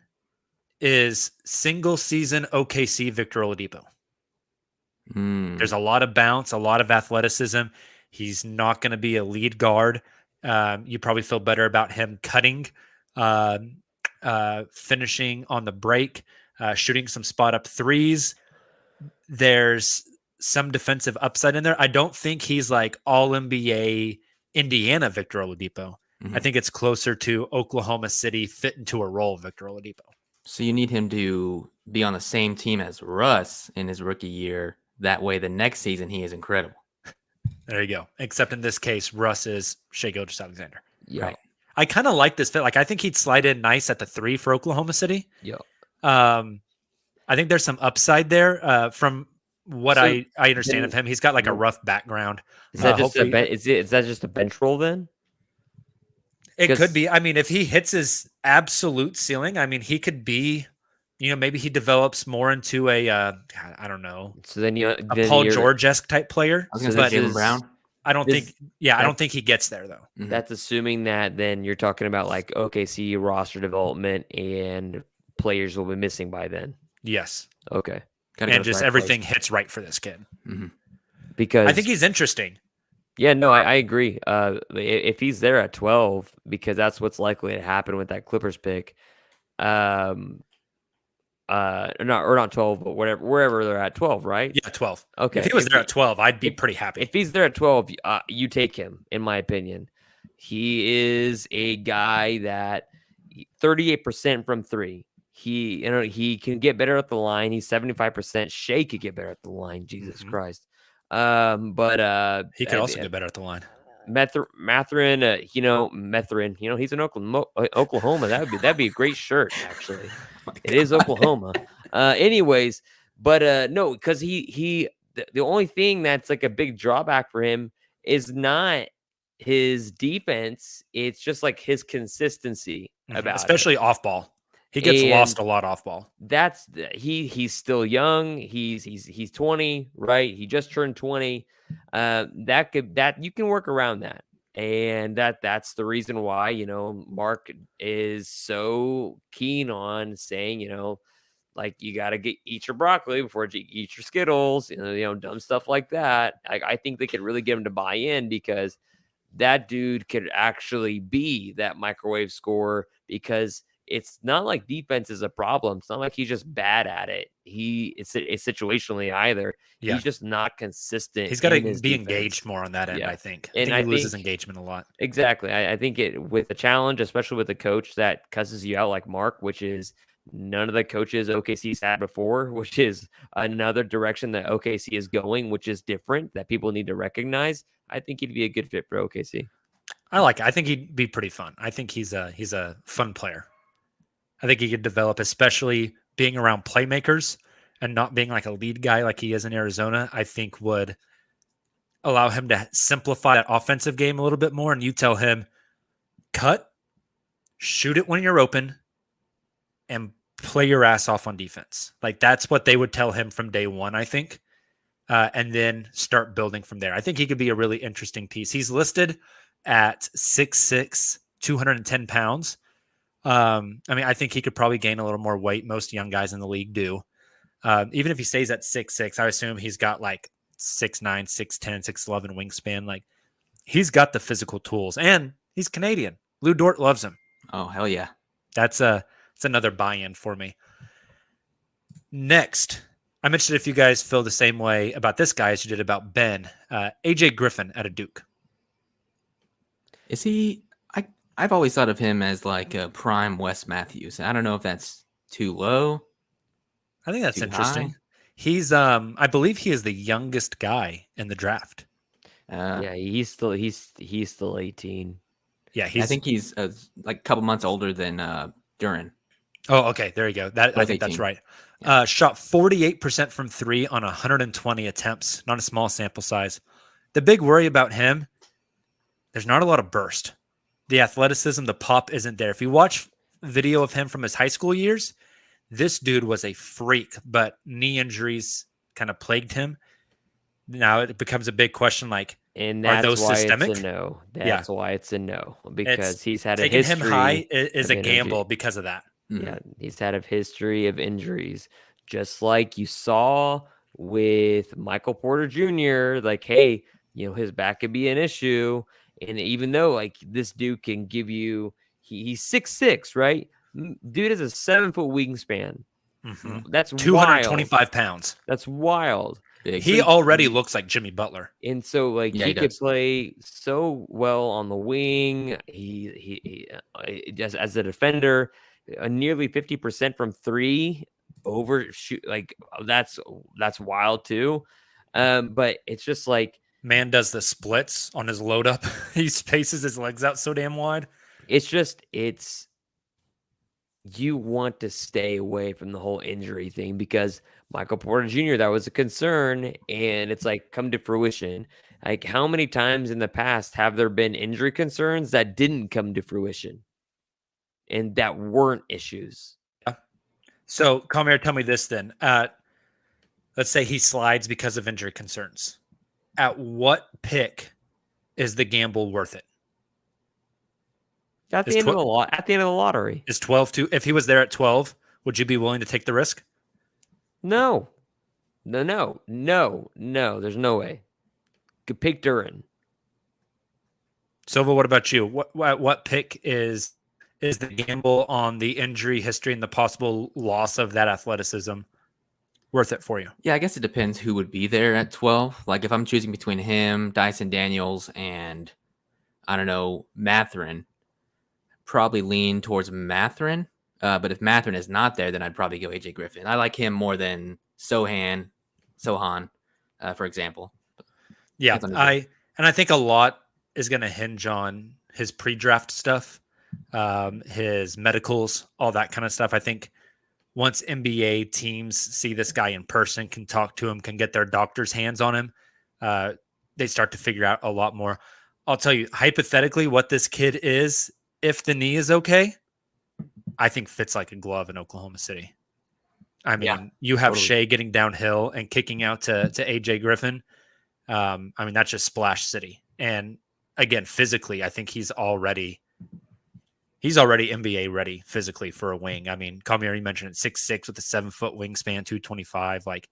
is single season OKC Victor Oladipo. There's a lot of bounce, a lot of athleticism. He's not going to be a lead guard. You probably feel better about him cutting, finishing on the break, shooting some spot up threes. There's some defensive upside in there. I don't think he's like all NBA Indiana Victor Oladipo. I think it's closer to Oklahoma City fit into a role Victor Oladipo. So you need him to be on the same team as Russ in his rookie year. That way, the next season he is incredible. There you go. Except in this case, Russ is Shai Gilgeous-Alexander. Yeah. Right. I kind of like this fit. Like, I think he'd slide in nice at the 3 for Oklahoma City. Yeah. I think there's some upside there from what So I understand then- of him. He's got like a rough background. Is that just hopefully- is that just a bench roll then? It 'Cause- could be. I mean, if he hits his absolute ceiling, I mean, he could be, maybe he develops more into a, I don't know, So then a Paul George-esque type player. I was going to But say Jalen Brown. I don't this- think, I don't think he gets there though. That's assuming that then you're talking about like OKC roster development and players will be missing by then. Yes. Okay. Gotta go And to just the right everything place. hits right for this kid. Because I think he's interesting. Yeah, no, I agree. If he's there at 12, because that's what's likely to happen with that Clippers pick, not 12, but wherever they're at 12, right? Yeah, 12. Okay. If he was there at 12, I'd be pretty happy. If he's there at 12, you take him, in my opinion. He is a guy that 38% from 3. He can get better at the line. He's 75%. Shea could get better at the line. Jesus Christ. But He could also get better at the line. Matherin, he's in Oklahoma. That'd be a great shirt, actually. It is Oklahoma. Anyways, but no, because the only thing that's like a big drawback for him is not his defense. It's just like his consistency about especially off ball. He gets lost a lot off ball. He's still young. He's 20, right? He just turned 20. That you can work around that. And that's the reason why, Mark is so keen on saying, like you got to eat your broccoli before you eat your Skittles, dumb stuff like that. I think they could really get him to buy in because that dude could actually be that microwave scorer because it's not like defense is a problem. It's not like he's just bad at it. It's situationally either. Yeah. He's just not consistent. He's got to be engaged more on that end, Yeah. I think. And I think he loses engagement a lot. Exactly. I think with the challenge, especially with a coach that cusses you out like Mark, which is none of the coaches OKC's had before, which is another direction that OKC is going, which is different that people need to recognize. I think he'd be a good fit for OKC. I like it. I think he'd be pretty fun. I think he's a fun player. I think he could develop, especially being around playmakers and not being like a lead guy like he is in Arizona, I think would allow him to simplify that offensive game a little bit more. And you tell him, cut, shoot it when you're open, and play your ass off on defense. Like that's what they would tell him from day one, I think. And then start building from there. I think he could be a really interesting piece. He's listed at 6'6", 210 pounds. I think he could probably gain a little more weight. Most young guys in the league do. Even if he stays at 6'6", I assume he's got like 6'9", 6'10", 6'11 wingspan. Like he's got the physical tools, and he's Canadian. Lou Dort loves him. Oh, hell yeah. That's another buy-in for me. Next, I'm interested if you guys feel the same way about this guy as you did about Ben. AJ Griffin out of Duke. Is he? I've always thought of him as like a prime Wes Matthews. I don't know if that's too low. I think that's Too interesting. high? He's I believe he is the youngest guy in the draft. Yeah, he's still 18. Yeah, I think he's like a couple months older than Duran. Oh, okay. There you go. I Like think that's 18. right. Shot 48% from 3 on 120 attempts. Not a small sample size. The big worry about him, there's not a lot of burst. The athleticism, the pop isn't there. If you watch video of him from his high school years. This dude was a freak, but knee injuries kind of plagued him. Now it becomes a big question, like, And are that's those why systemic? it's a no. Yeah. That's why it's a no, because he's had a Taking him history. high is of a gamble energy. because of that. Yeah, he's had a history of injuries, just like you saw with Michael Porter Jr. Like, hey, his back could be an issue, and even though like this dude can give you, he's 6'6", right? Dude has a 7-foot wingspan. Mhm. That's 225 wild. pounds. That's wild. Big. He already looks like Jimmy Butler. And so, like, Yeah, he he could does. play so well on the wing. He as a defender, nearly 50% from three overshoot. Like, that's wild too. But it's just like Man does the splits on his load up. He spaces his legs out so damn wide. it's you want to stay away from the whole injury thing because Michael Porter Jr., that was a concern, and it's like come to fruition. Like, how many times in the past have there been injury concerns that didn't come to fruition and that weren't issues? So, Comier, tell me this then. Let's say he slides because of injury concerns. At what pick is the gamble worth it? At the end of the lottery. Is 12 too? If he was there at 12, would you be willing to take the risk? No. There's no way. Could pick Duran. Silva, what about you? What pick is the gamble on the injury history and the possible loss of that athleticism worth it for you? Yeah, I guess it depends who would be there at 12. Like if I'm choosing between him, Dyson Daniels, and I don't know, Matherin, probably lean towards Matherin. But if Matherin is not there, then I'd probably go AJ Griffin. I like him more than Sohan, for example. Yeah, I think a lot is going to hinge on his pre-draft stuff, his medicals, all that kind of stuff. I think once NBA teams see this guy in person, can talk to him, can get their doctor's hands on him, they start to figure out a lot more. I'll tell you, hypothetically, what this kid is, if the knee is okay, I think fits like a glove in Oklahoma City. I mean, you have totally. Shea getting downhill and kicking out to AJ Griffin. I mean, that's just Splash City. And again, physically, I think he's already NBA ready physically for a wing. I mean, Comier, you mentioned it, 6'6" with a 7-foot wingspan, 225. Like,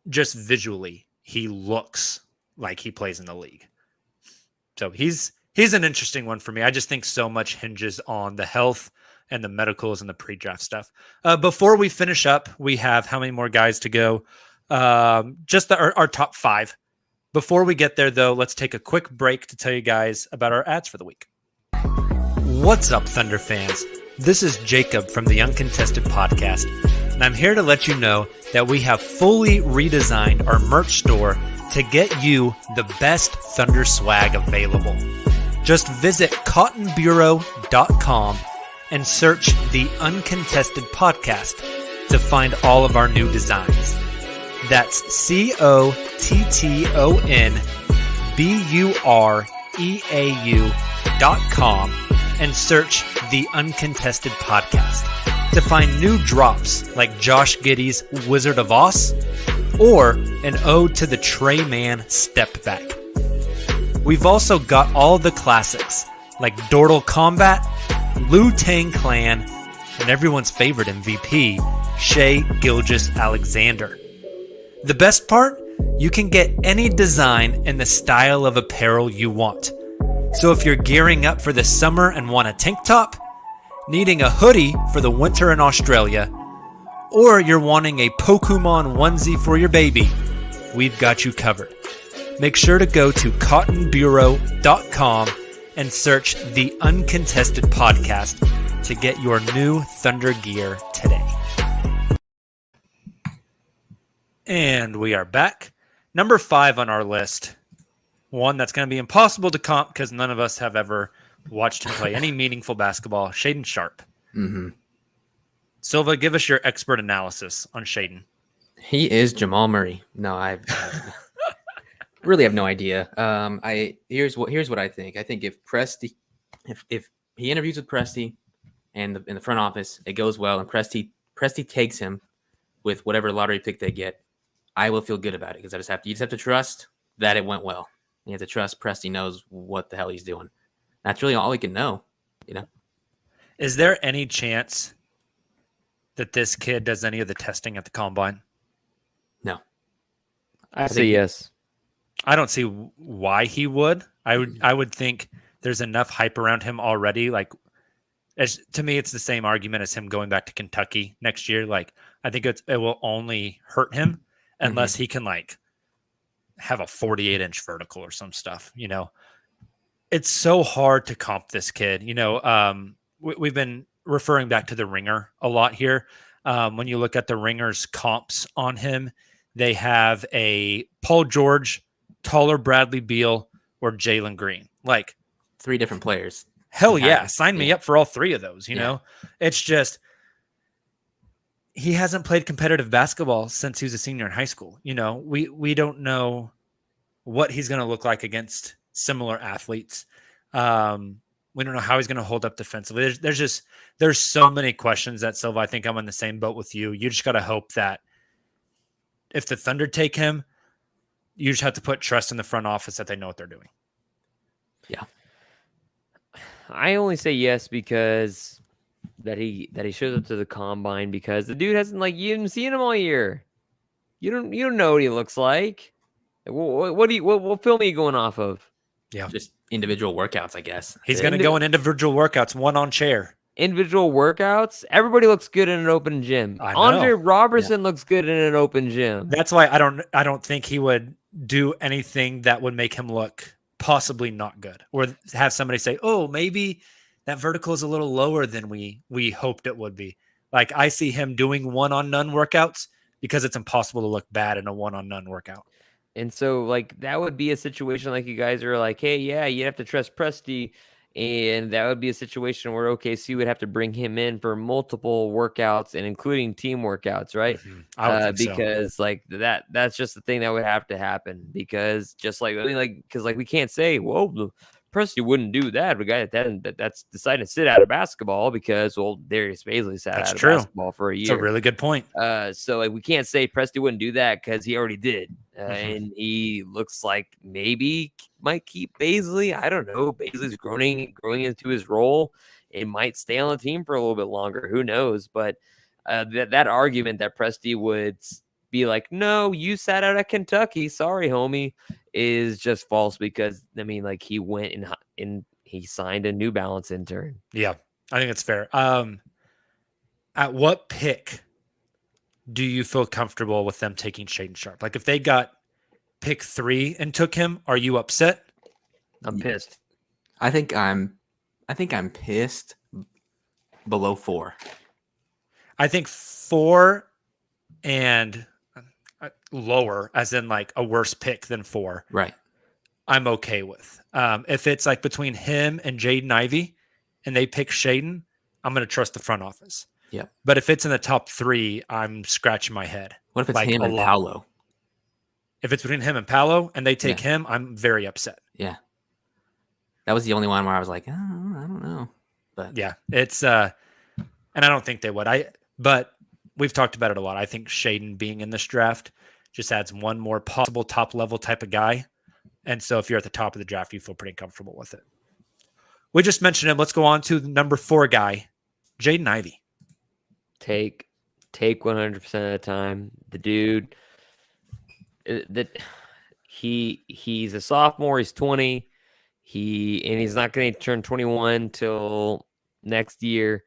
just visually, he looks like he plays in the league. So he's an interesting one for me. I just think so much hinges on the health and the medicals and the pre-draft stuff. Before we finish up, we have how many more guys to go? Just our top 5. Before we get there, though, let's take a quick break to tell you guys about our ads for the week. What's up, Thunder fans? This is Jacob from the Uncontested podcast, and I'm here to let you know that we have fully redesigned our merch store to get you the best Thunder swag available. Just visit cottonbureau.com and search the Uncontested podcast to find all of our new designs. That's cottonbureau.com and search the Uncontested podcast to find new drops like Josh Giddey's Wizard of Oz or an ode to the Trey Man step back. We've also got all the classics like Dortal Combat, Liu Tang Clan, and everyone's favorite MVP, Shea Gilgeous-Alexander. The best part? You can get any design and the style of apparel you want. So if you're gearing up for the summer and want a tank top, needing a hoodie for the winter in Australia, or you're wanting a Pokemon onesie for your baby, we've got you covered. Make sure to go to cottonbureau.com and search the Uncontested podcast to get your new Thunder gear today. And we are back. Number 5 on our list. One that's going to be impossible to comp because none of us have ever watched him play any meaningful basketball. Shaedon Sharpe. Mm-hmm. Silva, give us your expert analysis on Shaedon. He is Jamal Murray. No, I really have no idea. Here's what I think. I think if he interviews with Presti and in the front office. It goes well, and Presti takes him with whatever lottery pick they get. I will feel good about it because you just have to trust that it went well. You have to trust Presti knows what the hell he's doing. That's really all we can know, you know. Is there any chance that this kid does any of the testing at the combine? No. I say yes. I don't see why he would. I would think there's enough hype around him already. Like, to me, it's the same argument as him going back to Kentucky next year. Like, I think it will only hurt him unless he can like have a 48-inch vertical or some stuff. You know, it's so hard to comp this kid. You know, we've been referring back to the Ringer a lot here. When you look at the Ringer's comps on him, they have a Paul George, taller Bradley Beal, or Jalen Green. Like 3 different players. Hell yeah. Sign me up for all 3 of those. You know, it's just, he hasn't played competitive basketball since he was a senior in high school. You know, we don't know what he's going to look like against similar athletes. We don't know how he's going to hold up defensively. There's so many questions that, Silva, I think I'm on the same boat with you. You just got to hope that if the Thunder take him, you just have to put trust in the front office that they know what they're doing. Yeah. I only say yes because that he shows up to the combine, because the dude hasn't, like, you haven't seen him all year. You don't know what he looks like. What film are you going off of? Yeah, just individual workouts, I guess. He's going to go in individual workouts, one on chair. Individual workouts. Everybody looks good in an open gym. Andre Robertson looks good in an open gym. That's why I don't think he would do anything that would make him look possibly not good, or have somebody say, "Oh, maybe that vertical is a little lower than we hoped it would be." Like, I see him doing one-on-none workouts because it's impossible to look bad in a one-on-none workout. And so, like, that would be a situation like you guys are like, hey, yeah, you have to trust Presti. And that would be a situation where OKC would have to bring him in for multiple workouts and including team workouts, right? Mm-hmm. I would think because like that's just the thing that would have to happen. Because just like, because we can't say, well, Presti wouldn't do that. The guy that's decided to sit out of basketball because, well, Darius Baisley sat out of basketball for a year. It's a really good point. So like, we can't say Presti wouldn't do that because he already did. And he looks like maybe might keep Baisley. I don't know. Baisley's growing into his role. It might stay on the team for a little bit longer. Who knows? But that argument that Presti would be like, no, you sat out at Kentucky. Sorry, homie, is just false, because I mean, like, he went and he signed a New Balance intern. Yeah, I think it's fair. At what pick do you feel comfortable with them taking Shaedon Sharpe? Like, if they got pick 3 and took him, are you upset? I'm pissed. I think I'm pissed below 4. I think 4 and lower, as in like a worse pick than 4. Right. I'm okay with. If it's like between him and Jaden Ivey and they pick Shaedon, I'm going to trust the front office. Yeah. But if it's in the top 3, I'm scratching my head. What if it's like him and Paolo? If it's between him and Paolo and they take him, I'm very upset. Yeah. That was the only one where I was like, oh, I don't know. But yeah, it's and I don't think they would. But we've talked about it a lot. I think Shaedon being in this draft just adds one more possible top level type of guy. And so if you're at the top of the draft, you feel pretty comfortable with it. We just mentioned him. Let's go on to the number 4 guy, Jaden Ivey. Take 100% of the time. The dude he's a sophomore. He's 20. He's not going to turn 21 till next year.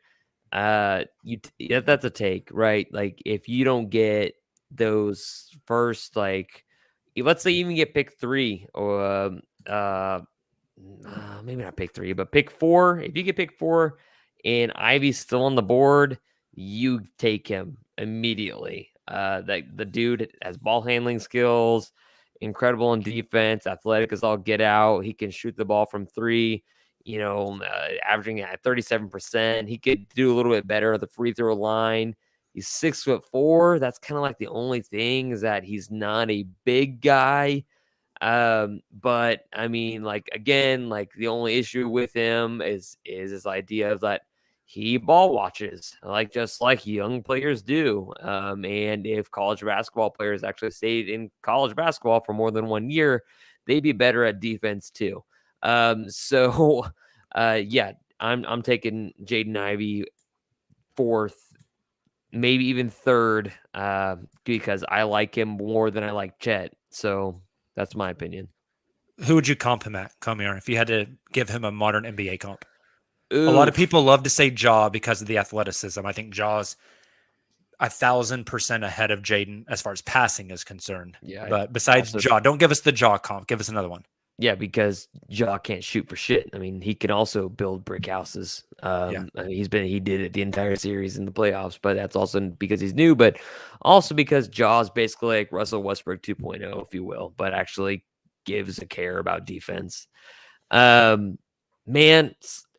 That's a take, right? Like, if you don't get those first, like, let's say you even get pick 3 or maybe not pick 3, but pick 4. If you get pick 4 and Ivy's still on the board, you take him immediately. The dude has ball handling skills, incredible in defense, athletic as all get out. He can shoot the ball from 3, averaging at 37%. He could do a little bit better at the free throw line. He's 6'4". That's kind of like the only thing, is that he's not a big guy. But I mean, like again, like the only issue with him is this idea of that he ball watches, like just like young players do. And if college basketball players actually stayed in college basketball for more than 1 year, they'd be better at defense too. So yeah, I'm taking Jaden Ivey fourth, maybe even third, because I like him more than I like Chet. So that's my opinion. Who would you comp him at, come here, if you had to give him a modern NBA comp? A lot of Oof. people love to say Jaw because of the athleticism. I think Jaw's 1,000% ahead of Jaden as far as passing is concerned. Yeah, But besides also, Jaw, don't give us the Jaw comp. Give us another one. yeah, because Jaw can't shoot for shit. I mean, he can also build brick houses. Yeah. I mean, he did it the entire series in the playoffs, but that's also because he's new, but also because Jaw's basically like Russell Westbrook 2.0, if you will, but actually gives a care about defense. Man,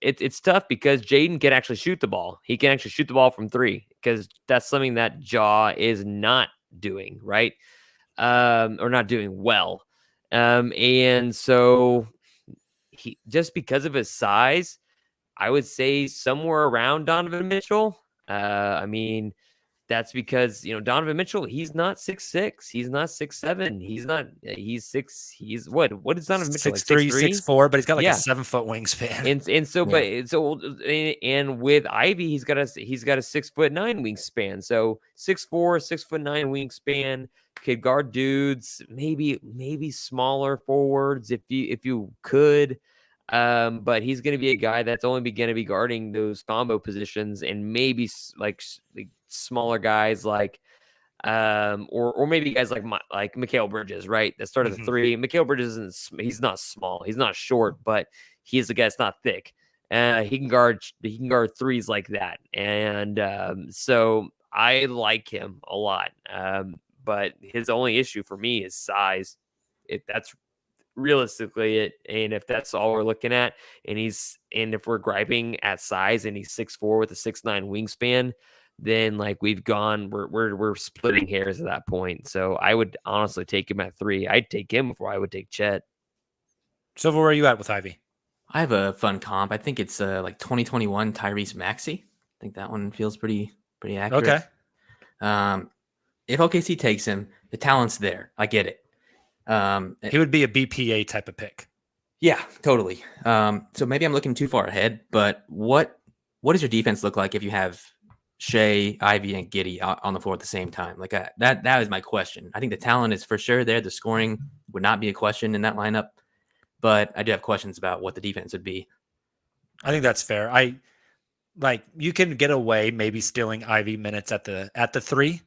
it's tough because Jaden can actually shoot the ball. He can actually shoot the ball from three because that's something that Jaw is not doing, right? Or not doing well. And so he, just because of his size, I would say somewhere around Donovan Mitchell. I mean, that's because, Donovan Mitchell, he's not 6'6", he's not 6'7", he's what is Donovan Mitchell, like 6'3", 6'3"? 6'4", but he's got like a Yeah. 7-foot wingspan. And so, Yeah. but so, and with Ivy, he's got a 6'9" wingspan. So 6'4", 6'9" wingspan, could guard dudes, maybe smaller forwards if you could. But he's going to be a guy that's only going to be guarding those combo positions, and maybe like smaller guys like or maybe guys like Mikal Bridges, right? That started the three. Mikal Bridges he's not small, he's not short, but he's a guy that's not thick. He can guard threes like that, and so I like him a lot. But his only issue for me is size. That's realistically it, and if that's all we're looking at, and if we're griping at size, and he's 6'4" with a 6'9" wingspan, then like we're splitting hairs at that point. So I would honestly take him at 3. I'd take him before I would take Chet. So where are you at with Ivy? I have a fun comp. I think it's like 2021 Tyrese Maxey. I think that one feels pretty accurate. Okay. If OKC takes him, the talent's there. I get it. He would be a BPA type of pick. Yeah, totally. So maybe I'm looking too far ahead, but what does your defense look like if you have Shea, Ivy, and Giddey on the floor at the same time? Like that is my question. I think the talent is for sure there. The scoring would not be a question in that lineup, but I do have questions about what the defense would be. I think that's fair. You can get away maybe stealing Ivy minutes at the 3,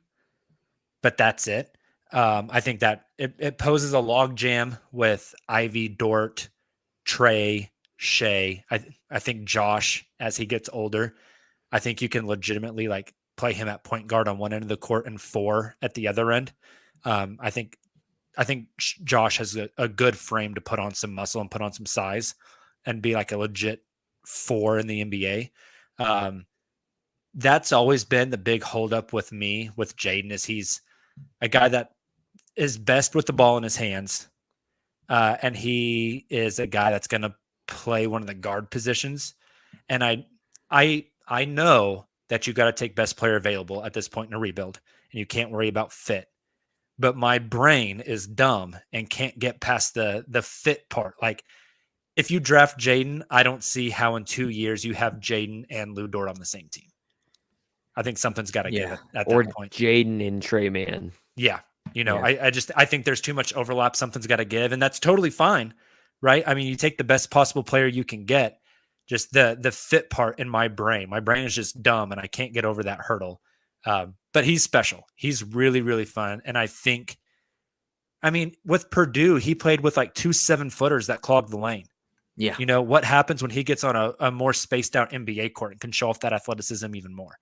but that's it. I think that it poses a log jam with Ivy, Dort, Trey, Shea. I think Josh, as he gets older, I think you can legitimately like play him at point guard on one end of the court and 4 at the other end. I think Josh has a good frame to put on some muscle and put on some size and be like a legit 4 in the NBA. That's always been the big holdup with me with Jaden, is he's a guy that is best with the ball in his hands. And he is a guy that's going to play one of the guard positions. And I know that you got to take best player available at this point in a rebuild, and you can't worry about fit. But my brain is dumb and can't get past the fit part. Like, if you draft Jaden, I don't see how in 2 years you have Jaden and Lou Dort on the same team. I think something's got to give it at that point. Jaden and Trey Man. Yeah. I think there's too much overlap. Something's got to give, and that's totally fine, right? I mean, you take the best possible player you can get. Just the fit part in my brain is just dumb, and I can't get over that hurdle. But he's special. He's really, really fun. And with Purdue, he played with like 2 7-footers that clogged the lane. Yeah. What happens when he gets on a more spaced out NBA court and can show off that athleticism even more?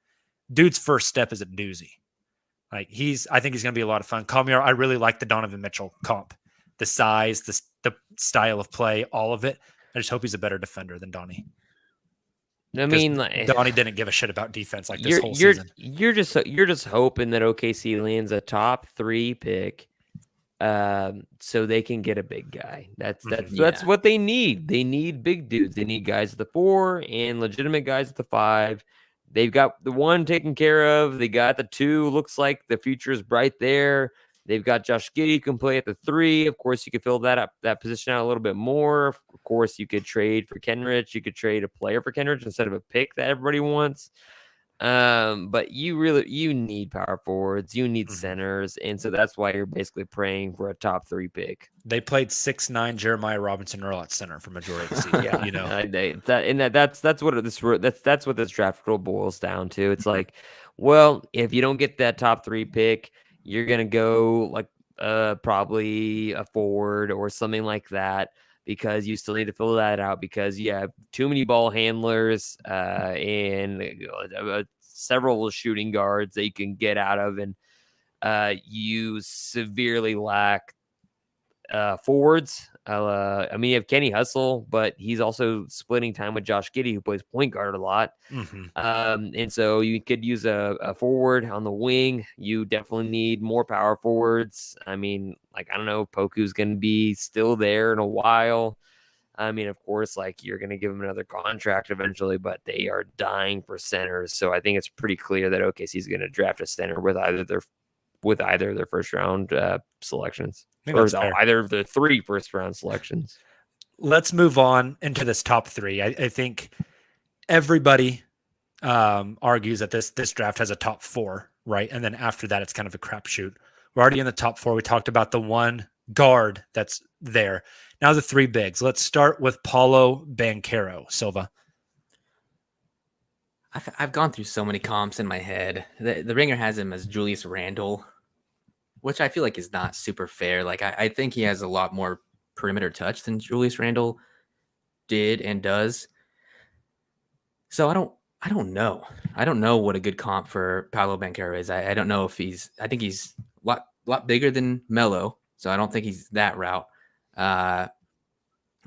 Dude's first step is a doozy. Like I think he's going to be a lot of fun. Kamiar, I really like the Donovan Mitchell comp, the size, the style of play, all of it. I just hope he's a better defender than Donnie. I mean, like, Donnie didn't give a shit about defense like this whole season. You're just hoping that OKC lands a top 3 pick, so they can get a big guy. That's Yeah. what they need. They need big dudes. They need guys at the 4 and legitimate guys at the 5. They've got the 1 taken care of. They got the 2. Looks like the future is bright there. They've got Josh Giddey who can play at the 3. Of course, you could fill that position out a little bit more. Of course, you could trade for Kenrich. You could trade a player for Kenrich instead of a pick that everybody wants. But you need power forwards, you need centers, and so that's why you're basically praying for a top 3 pick. They played 6'9" Jeremiah Robinson Earl at center for majority of the season. Yeah, you know, that's what this draft rule boils down to. It's like, well, if you don't get that top 3 pick, you're gonna go like probably a forward or something like that, because you still need to fill that out because you have too many ball handlers and several shooting guards that you can get out of, and you severely lack forwards. I mean, you have Kenny Hustle, but he's also splitting time with Josh Giddey, who plays point guard a lot. And so you could use a forward on the wing. You definitely need more power forwards. I mean, like, I don't know, Poku's going to be still there in a while. I mean, of course, like, you're going to give him another contract eventually, but they are dying for centers. So I think it's pretty clear that OKC is going to draft a center with either of their first round selections, or either of the 3 first round selections. Let's move on into this top 3. I think everybody argues that this draft has a top 4, right? And then after that, it's kind of a crapshoot. We're already in the top 4. We talked about the 1 guard that's there. Now the 3 bigs. Let's start with Paulo Banchero. Silva. I've gone through so many comps in my head. The Ringer has him as Julius Randle, which I feel like is not super fair. Like, I think he has a lot more perimeter touch than Julius Randle did and does. So I don't know. I don't know what a good comp for Paolo Banchero is. I don't know if I think he's a lot bigger than Melo, so I don't think he's that route. I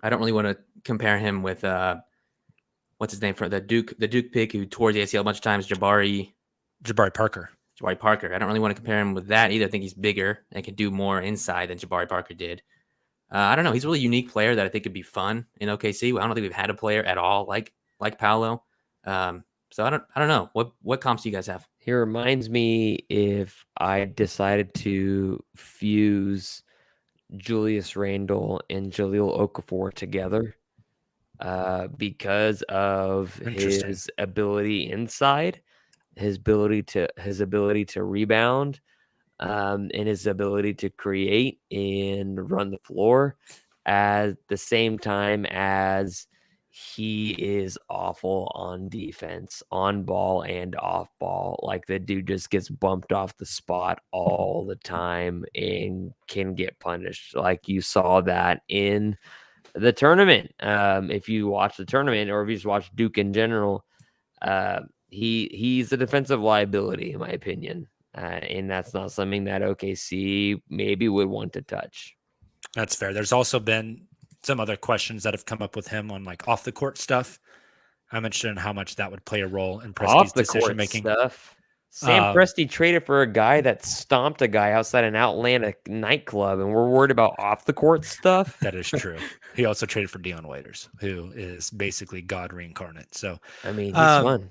don't really want to compare him with what's his name for the Duke pick who tore the ACL a bunch of times, Jabari Parker. I don't really want to compare him with that either. I think he's bigger and can do more inside than Jabari Parker did. I don't know. He's a really unique player that I think could be fun in OKC. I don't think we've had a player at all like Paolo. So I don't know. What comps do you guys have? He reminds me if I decided to fuse Julius Randle and Jahlil Okafor together because of his ability inside, his ability to rebound, and his ability to create and run the floor at the same time as he is awful on defense, on ball and off ball. Like, the dude just gets bumped off the spot all the time and can get punished. Like, you saw that in the tournament. If you watch the tournament, or if you just watch Duke in general, he's a defensive liability, in my opinion. And that's not something that OKC maybe would want to touch. That's fair. There's also been some other questions that have come up with him on, like, off the court stuff. I'm interested in how much that would play a role in Presti's decision making stuff. Sam Presti traded for a guy that stomped a guy outside an Atlanta nightclub, and we're worried about off the court stuff. That is true. He also traded for Dion Waiters, who is basically God reincarnate. So, I mean, he's fun.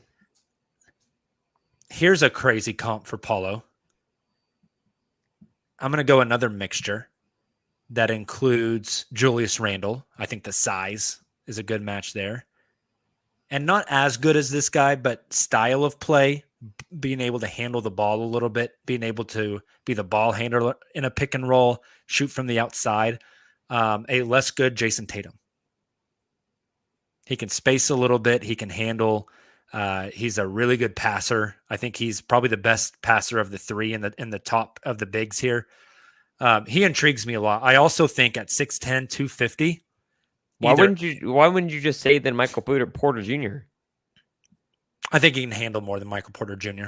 Here's a crazy comp for Paulo. I'm going to go another mixture that includes Julius Randle. I think the size is a good match there. And not as good as this guy, but style of play, being able to handle the ball a little bit, being able to be the ball handler in a pick and roll, shoot from the outside. A less good Jason Tatum. He can space a little bit. He can handle. He's a really good passer. I think he's probably the best passer of the 3 in the top of the bigs here. He intrigues me a lot. I also think at 6'10", 250. Why wouldn't you just say than Michael Porter Jr.? I think he can handle more than Michael Porter Jr.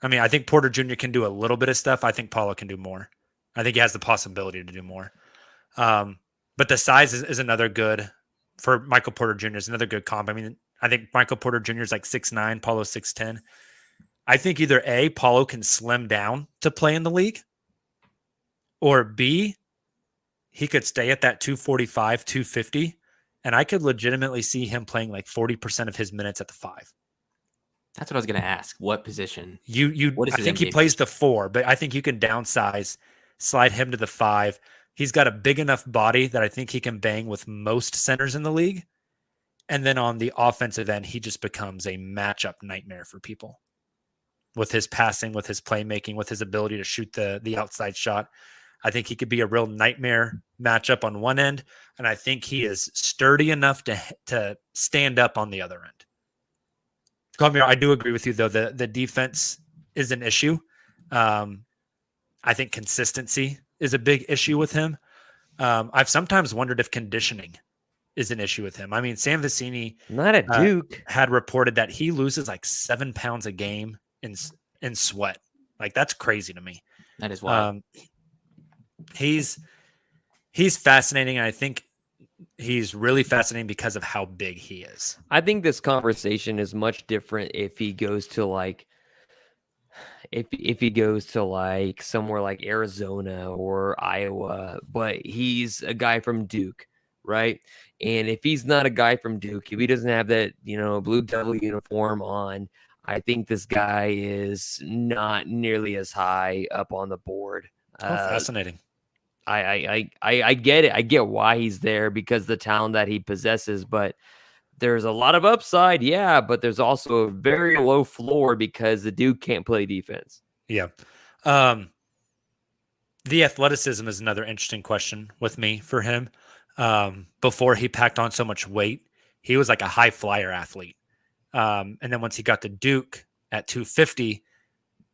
I mean, I think Porter Jr. can do a little bit of stuff. I think Paulo can do more. I think he has the possibility to do more. But the size is another good for Michael Porter Jr. is another good comp. I mean, I think Michael Porter Jr. is like 6'9", Paulo 6'10". I think either A, Paulo can slim down to play in the league, Or B, he could stay at that 245, 250, and I could legitimately see him playing like 40% of his minutes at the 5. That's what I was going to ask. What position? What is I his think he NBA plays position? the 4, but I think you can downsize, slide him to the 5. He's got a big enough body that I think he can bang with most centers in the league. And then on the offensive end, he just becomes a matchup nightmare for people with his passing, with his playmaking, with his ability to shoot the outside shot. I think he could be a real nightmare matchup on one end, and I think he is sturdy enough to stand up on the other end. Come here, I do agree with you, though. The defense is an issue. I think consistency is a big issue with him. I've sometimes wondered if conditioning is an issue with him. I mean, Sam Vecini Not at Duke. had reported that he loses like 7 pounds a game in sweat. Like, that's crazy to me. That is wild. He's fascinating. And I think he's really fascinating because of how big he is. I think this conversation is much different if he goes to like if he goes to like somewhere like Arizona or Iowa, but he's a guy from Duke, right? And if he's not a guy from Duke, if he doesn't have that, Blue Devil uniform on, I think this guy is not nearly as high up on the board. Fascinating. I get it. I get why he's there because the talent that he possesses, but there's a lot of upside, yeah, but there's also a very low floor because the dude can't play defense. Yeah. The athleticism is another interesting question with me for him. Before he packed on so much weight, he was like a high flyer athlete. And then once he got to Duke at 250,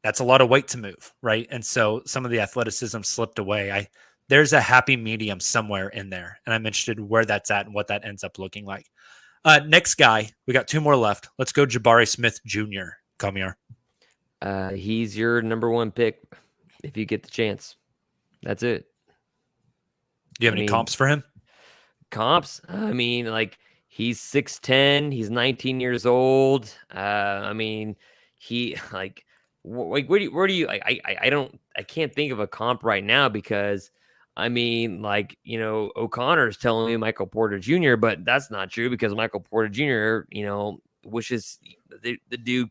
that's a lot of weight to move, right? And so some of the athleticism slipped away. There's a happy medium somewhere in there, and I'm interested where that's at and what that ends up looking like. Next guy, we got 2 more left. Let's go Jabari Smith Jr. Come here. He's your number 1 pick if you get the chance. That's it. Do you have any comps for him? Comps? I mean, like, he's 6'10", he's 19 years old. I mean, he like where do you I can't think of a comp right now because I mean, like, O'Connor's telling me Michael Porter Jr., but that's not true because Michael Porter Jr., wishes the dude,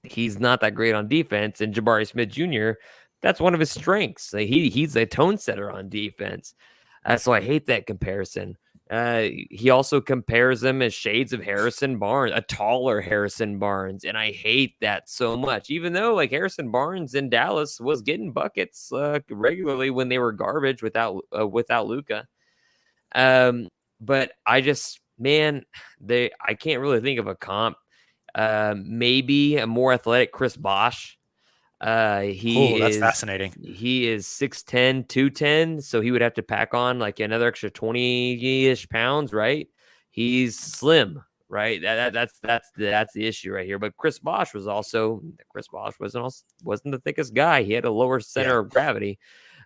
he's not that great on defense. And Jabari Smith Jr., that's one of his strengths. Like, he's a tone setter on defense. So I hate that comparison. He also compares them as shades of Harrison Barnes, a taller Harrison Barnes, and I hate that so much. Even though like Harrison Barnes in Dallas was getting buckets regularly when they were garbage without Luka. But I just I can't really think of a comp. Maybe a more athletic Chris Bosh. That's fascinating. He is 6'10", 210, so he would have to pack on like another extra 20-ish pounds, right? He's slim, right? That's the issue right here. But Chris Bosh wasn't the thickest guy. He had a lower center of gravity.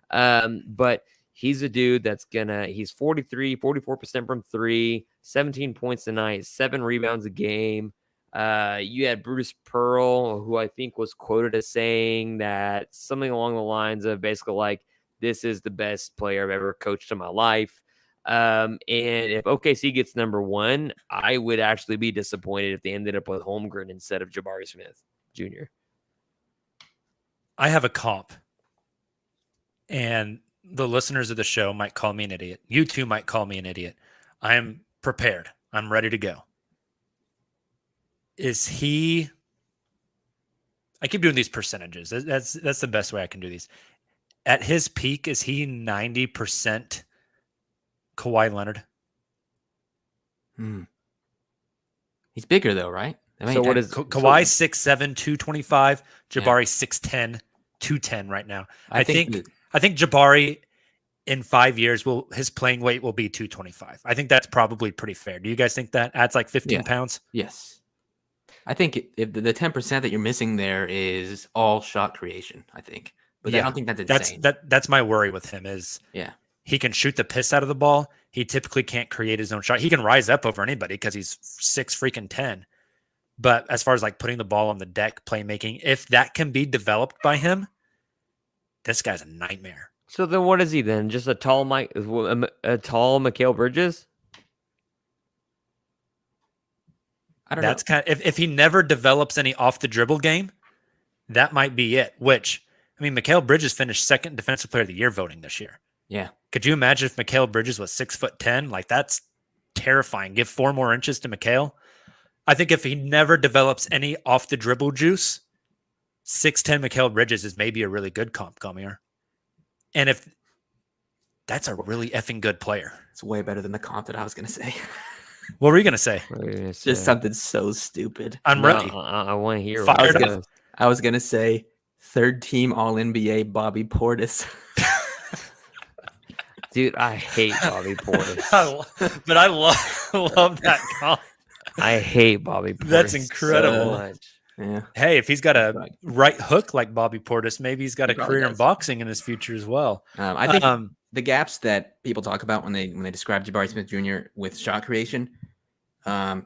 But he's a dude he's 44% from 3, 17 points a night, 7 rebounds a game. You had Bruce Pearl, who I think was quoted as saying that something along the lines of basically like, this is the best player I've ever coached in my life. And if OKC gets number 1, I would actually be disappointed if they ended up with Holmgren instead of Jabari Smith Jr. I have a comp, and the listeners of the show might call me an idiot. You two might call me an idiot. I am prepared. I'm ready to go. Is he? I keep doing these percentages. That's the best way I can do these. At his peak, is he 90% Kawhi Leonard? He's bigger though, right? So what is Kawhi 6'7", 225, Jabari 6'10", 210 right now. I think Jabari in 5 years his playing weight will be 225. I think that's probably pretty fair. Do you guys think that adds like 15 pounds? Yes. I think if the 10% that you're missing there is all shot creation, I think. But I don't think that's insane. That's my worry with him is he can shoot the piss out of the ball. He typically can't create his own shot. He can rise up over anybody because he's 6'10". But as far as like putting the ball on the deck, playmaking, if that can be developed by him, this guy's a nightmare. So then what is he then? Just a tall Mikal Bridges? I don't That's know. kind of, if he never develops any off the dribble game, that might be it. Which, I mean, Mikal Bridges finished second defensive player of the year voting this year. Yeah. Could you imagine if Mikal Bridges was 6'10"? Like, that's terrifying. Give 4 more inches to Mikal. I think if he never develops any off the dribble juice, 6'10" Mikal Bridges is maybe a really good comp come here. And if that's a really effing good player. It's way better than the comp that I was going to say. What were you going to say? Just something so stupid. I'm ready. I want to hear. Fired up. I was going to say third team All NBA Bobby Portis. Dude, I hate Bobby Portis. But I love that comp. I hate Bobby Portis. That's incredible. So much. Yeah. Hey, if he's got a right hook like Bobby Portis, maybe he's got a career in boxing in his future as well. I think the gaps that people talk about when they describe Jabari Smith Jr. with shot creation,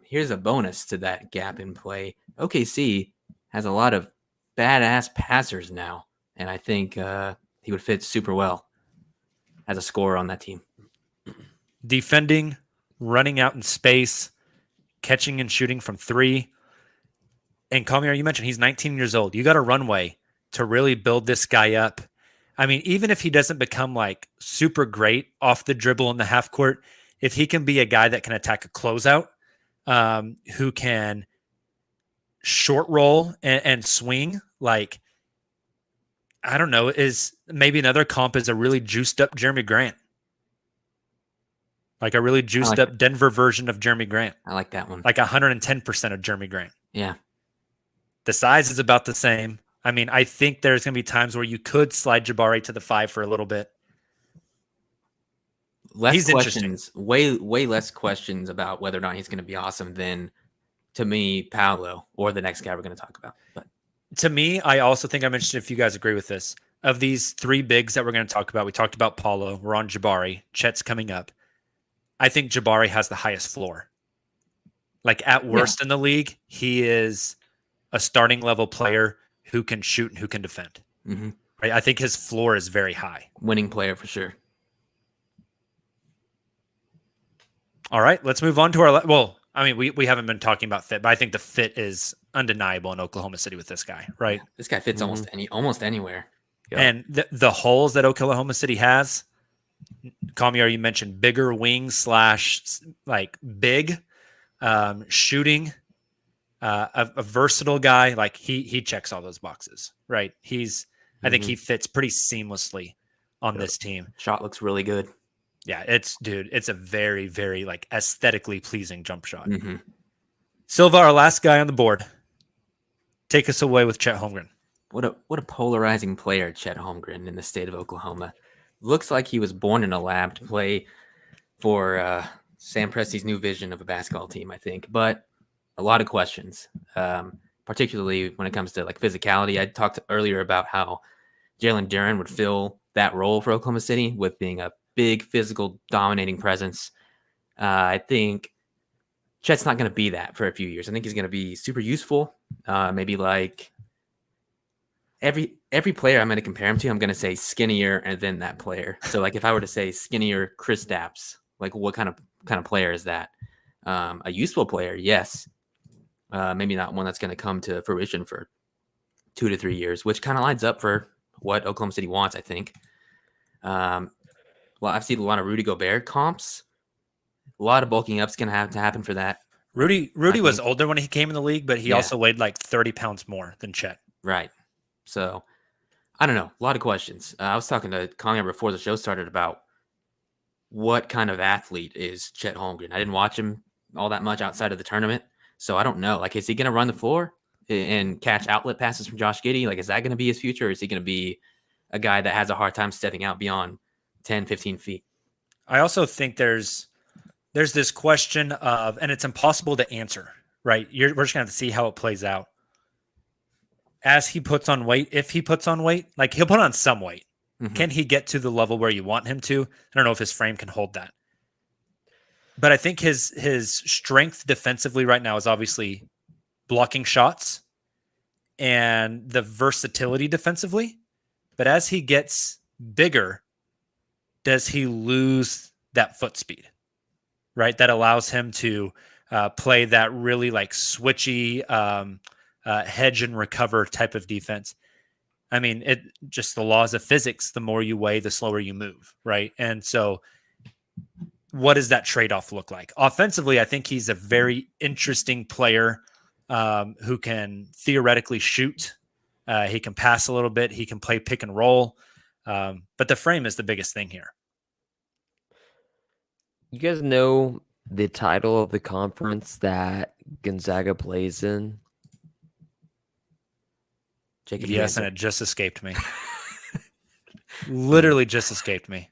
here's a bonus to that gap in play. OKC has a lot of badass passers now, and I think he would fit super well as a scorer on that team. Defending, running out in space, catching and shooting from 3. And Kamiar, you mentioned he's 19 years old. You got a runway to really build this guy up. I mean, even if he doesn't become like super great off the dribble in the half court, if he can be a guy that can attack a closeout, who can short roll and swing, like, I don't know, is maybe another comp is a really juiced up Jeremy Grant. Like a really juiced up Denver version of Jeremy Grant. I like that one. Like 110% of Jeremy Grant. Yeah. The size is about the same. I mean, I think there's going to be times where you could slide Jabari to the 5 for a little bit. Less questions, way less questions about whether or not he's going to be awesome than, to me, Paolo or the next guy we're going to talk about. But to me, I also think I'm interested if you guys agree with this. Of these 3 bigs that we're going to talk about, we talked about Paulo. We're on Jabari. Chet's coming up. I think Jabari has the highest floor. Like at worst in the league, he is a starting level player who can shoot and who can defend. Mm-hmm. Right? I think his floor is very high. Winning player for sure. All right, let's move on to our. Well, I mean, we haven't been talking about fit, but I think the fit is undeniable in Oklahoma City with this guy, right? Yeah, this guy fits almost anywhere. Yeah. And the holes that Oklahoma City has, Kamiar, you mentioned bigger wings / like big, shooting, a versatile guy. Like he checks all those boxes, right? I think he fits pretty seamlessly on this team. Shot looks really good. Yeah, it's a very, very like aesthetically pleasing jump shot. Mm-hmm. Silva, our last guy on the board. Take us away with Chet Holmgren. What a polarizing player, Chet Holmgren, in the state of Oklahoma. Looks like he was born in a lab to play for Sam Presti's new vision of a basketball team, I think. But a lot of questions, particularly when it comes to like physicality. I talked earlier about how Jalen Duren would fill that role for Oklahoma City with being a big physical dominating presence. I think Chet's not going to be that for a few years. I think he's going to be super useful. Maybe like every player I'm going to compare him to, I'm going to say skinnier and then that player. So like if I were to say skinnier Chris Stapps, like what kind of player is that? A useful player, yes. Maybe not one that's going to come to fruition for 2 to 3 years, which kind of lines up for what Oklahoma City wants, I think. Well, I've seen a lot of Rudy Gobert comps. A lot of bulking up's going to have to happen for that. Rudy was older when he came in the league, but he also weighed like 30 pounds more than Chet. Right. So, I don't know. A lot of questions. I was talking to Kamiar before the show started about what kind of athlete is Chet Holmgren. I didn't watch him all that much outside of the tournament, so I don't know. Like, is he going to run the floor and catch outlet passes from Josh Giddey? Like, is that going to be his future, or is he going to be a guy that has a hard time stepping out beyond 10, 15 feet? I also think there's this question of, and it's impossible to answer, right? We're just going to have to see how it plays out. As he puts on weight, if he puts on weight, like he'll put on some weight. Mm-hmm. Can he get to the level where you want him to? I don't know if his frame can hold that. But I think his strength defensively right now is obviously blocking shots and the versatility defensively. But as he gets bigger, does he lose that foot speed, right? That allows him to play that really like switchy hedge and recover type of defense. I mean, it just the laws of physics, the more you weigh, the slower you move, right? And so what does that trade-off look like? Offensively, I think he's a very interesting player who can theoretically shoot. He can pass a little bit. He can play pick and roll. But the frame is the biggest thing here. You guys know the title of the conference that Gonzaga plays in? Jacob, Yes, and it just escaped me. Literally just escaped me.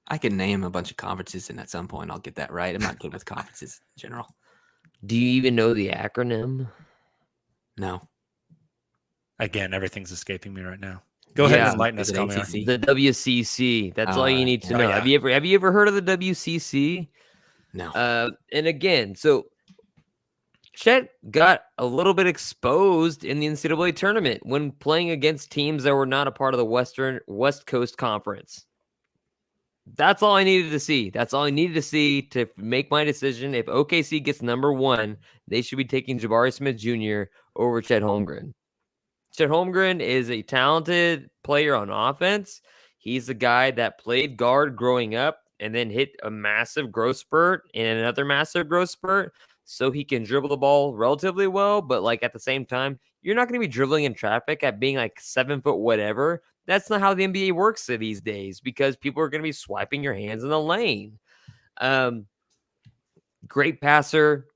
I can name a bunch of conferences, and at some point I'll get that right. I'm not good with conferences in general. Do you even know the acronym? No. Again, everything's escaping me right now. Go ahead and enlighten us, Is it Kalmar. ACC? The WCC. That's all you need to know. yeah. Have you ever heard of the WCC? No. And again, so Chet got a little bit exposed in the NCAA tournament when playing against teams that were not a part of the West Coast Conference. That's all I needed to see. That's all I needed to see to make my decision. If OKC gets number 1, they should be taking Jabari Smith Jr. over Chet Holmgren. Chet Holmgren is a talented player on offense. He's the guy that played guard growing up and then hit a massive growth spurt and another massive growth spurt, so he can dribble the ball relatively well. But like at the same time, you're not going to be dribbling in traffic at being like 7 foot whatever. That's not how the NBA works these days, because people are going to be swiping your hands in the lane. Great passer,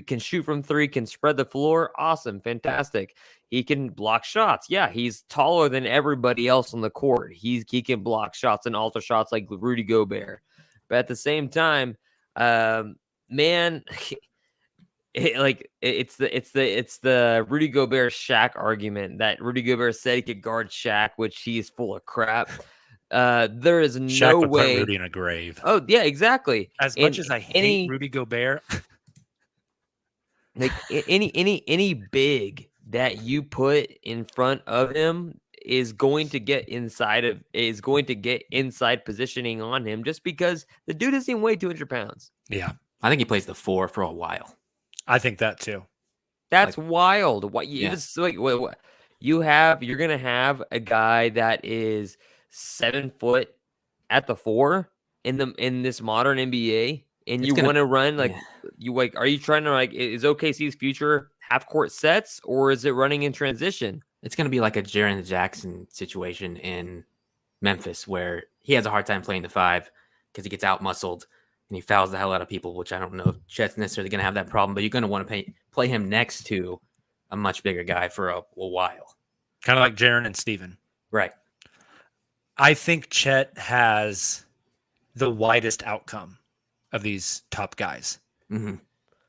can shoot from 3, can spread the floor. Awesome. Fantastic. He can block shots. Yeah, he's taller than everybody else on the court. He can block shots and alter shots like Rudy Gobert. But at the same time, man, it's the Rudy Gobert Shaq argument that Rudy Gobert said he could guard Shaq, which he's full of crap. There is Shaq no would way. put Rudy in a grave. Oh yeah, exactly. As much as I hate Rudy Gobert, like any big that you put in front of him is going to get inside positioning on him, just because the dude doesn't even weigh 200 pounds. Yeah, I think he plays the 4 for a while. I think that too. That's wild. What you what you're gonna have a guy that is 7 foot at the 4 in this modern NBA, and you want to run are you trying to is OKC's future half court sets, or is it running in transition? It's going to be like a Jaren Jackson situation in Memphis, where he has a hard time playing the 5 because he gets out muscled and he fouls the hell out of people, which I don't know if Chet's necessarily going to have that problem, but you're going to want to play him next to a much bigger guy for a while. Kind of like Jaren and Steven. Right. I think Chet has the widest outcome of these top guys. Mm-hmm.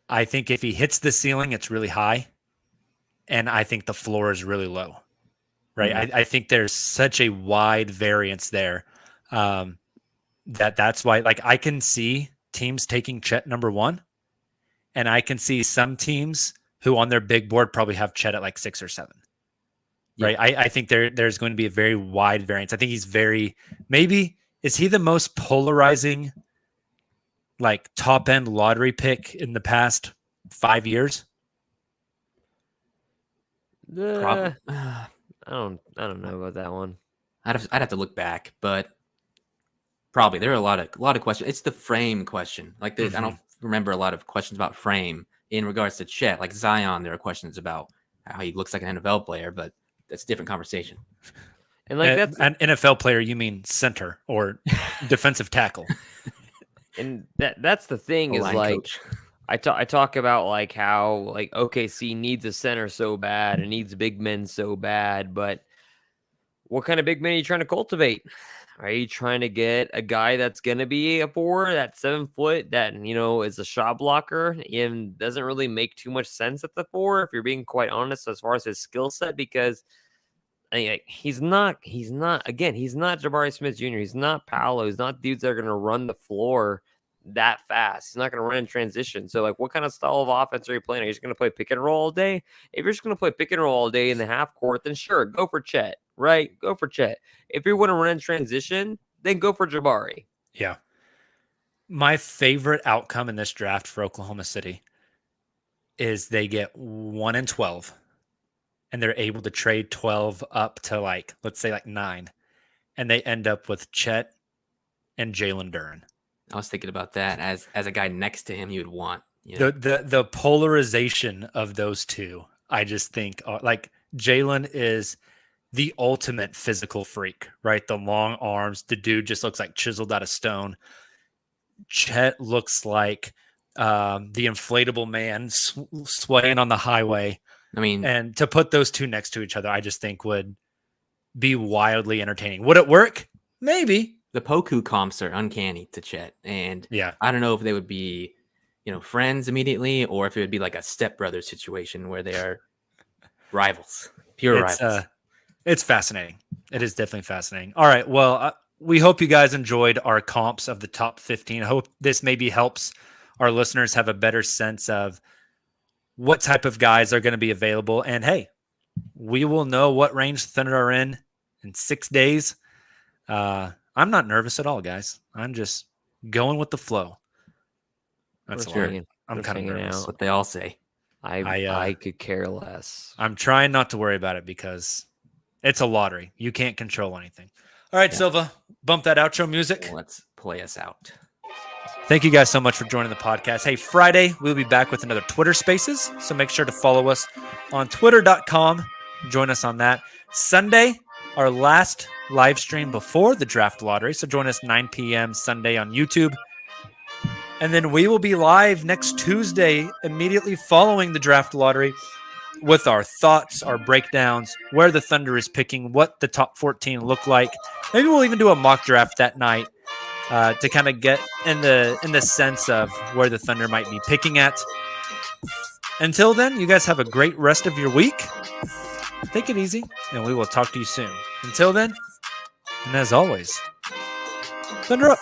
I think if he hits the ceiling, it's really high. And I think the floor is really low. Right. Mm-hmm. I think there's such a wide variance there. That's why, like, I can see teams taking Chet number 1, and I can see some teams who on their big board probably have Chet at like 6 or 7. Yeah. Right. I think there's going to be a very wide variance. I think he's is he the most polarizing, like, top end lottery pick in the past 5 years? I don't know about that one. I'd have to look back, but probably there are a lot of questions. It's the frame question. Like I don't remember a lot of questions about frame in regards to Chet. Like Zion, there are questions about how he looks like an NFL player, but that's a different conversation. And like that's an NFL player, you mean center or defensive tackle? And that's the thing is like coach. I talk about like how like OKC needs a center so bad and needs big men so bad, but what kind of big men are you trying to cultivate? Are you trying to get a guy that's going to be a 4, that's 7 foot, that, is a shot blocker and doesn't really make too much sense at the 4, if you're being quite honest, as far as his skill set, because he's not Jabari Smith Jr. He's not Paolo. He's not dudes that are going to run the floor that fast. He's not going to run in transition. So, like, what kind of style of offense are you playing? Are you just going to play pick and roll all day? If you're just going to play pick and roll all day in the half court, then sure, go for Chet, right? Go for Chet. If you want to run in transition, then go for Jabari. Yeah. My favorite outcome in this draft for Oklahoma City is they get 1-12 and they're able to trade 12 up to let's say 9. And they end up with Chet and Jalen Duren. I was thinking about that as a guy next to him, you would want. The polarization of those two, I just think Jalen is the ultimate physical freak, right? The long arms, the dude just looks like chiseled out of stone. Chet looks like the inflatable man swaying on the highway. I mean, and to put those two next to each other, I just think would be wildly entertaining. Would it work? Maybe. The Poku comps are uncanny to Chet, and I don't know if they would be, friends immediately, or if it would be like a stepbrother situation where they are rivals, pure rivals. It's fascinating. It is definitely fascinating. All right, well, we hope you guys enjoyed our comps of the top 15. I hope this maybe helps our listeners have a better sense of what type of guys are going to be available. And hey, we will know what range the Thunder are in 6 days. I'm not nervous at all, guys. I'm just going with the flow. That's I'm kind of nervous. What they all say. I could care less. I'm trying not to worry about it because it's a lottery. You can't control anything. All right, Silva, bump that outro music. Let's play us out. Thank you guys so much for joining the podcast. Hey, Friday, we'll be back with another Twitter Spaces. So make sure to follow us on twitter.com. Join us on that. Sunday, our last live stream before the draft lottery. So join us 9 p.m. Sunday on YouTube. And then we will be live next Tuesday, immediately following the draft lottery, with our thoughts, our breakdowns, where the Thunder is picking, what the top 14 look like. Maybe we'll even do a mock draft that night to kind of get in the sense of where the Thunder might be picking at. Until then, you guys have a great rest of your week. Take it easy, and we will talk to you soon. Until then, and as always, Thunder up.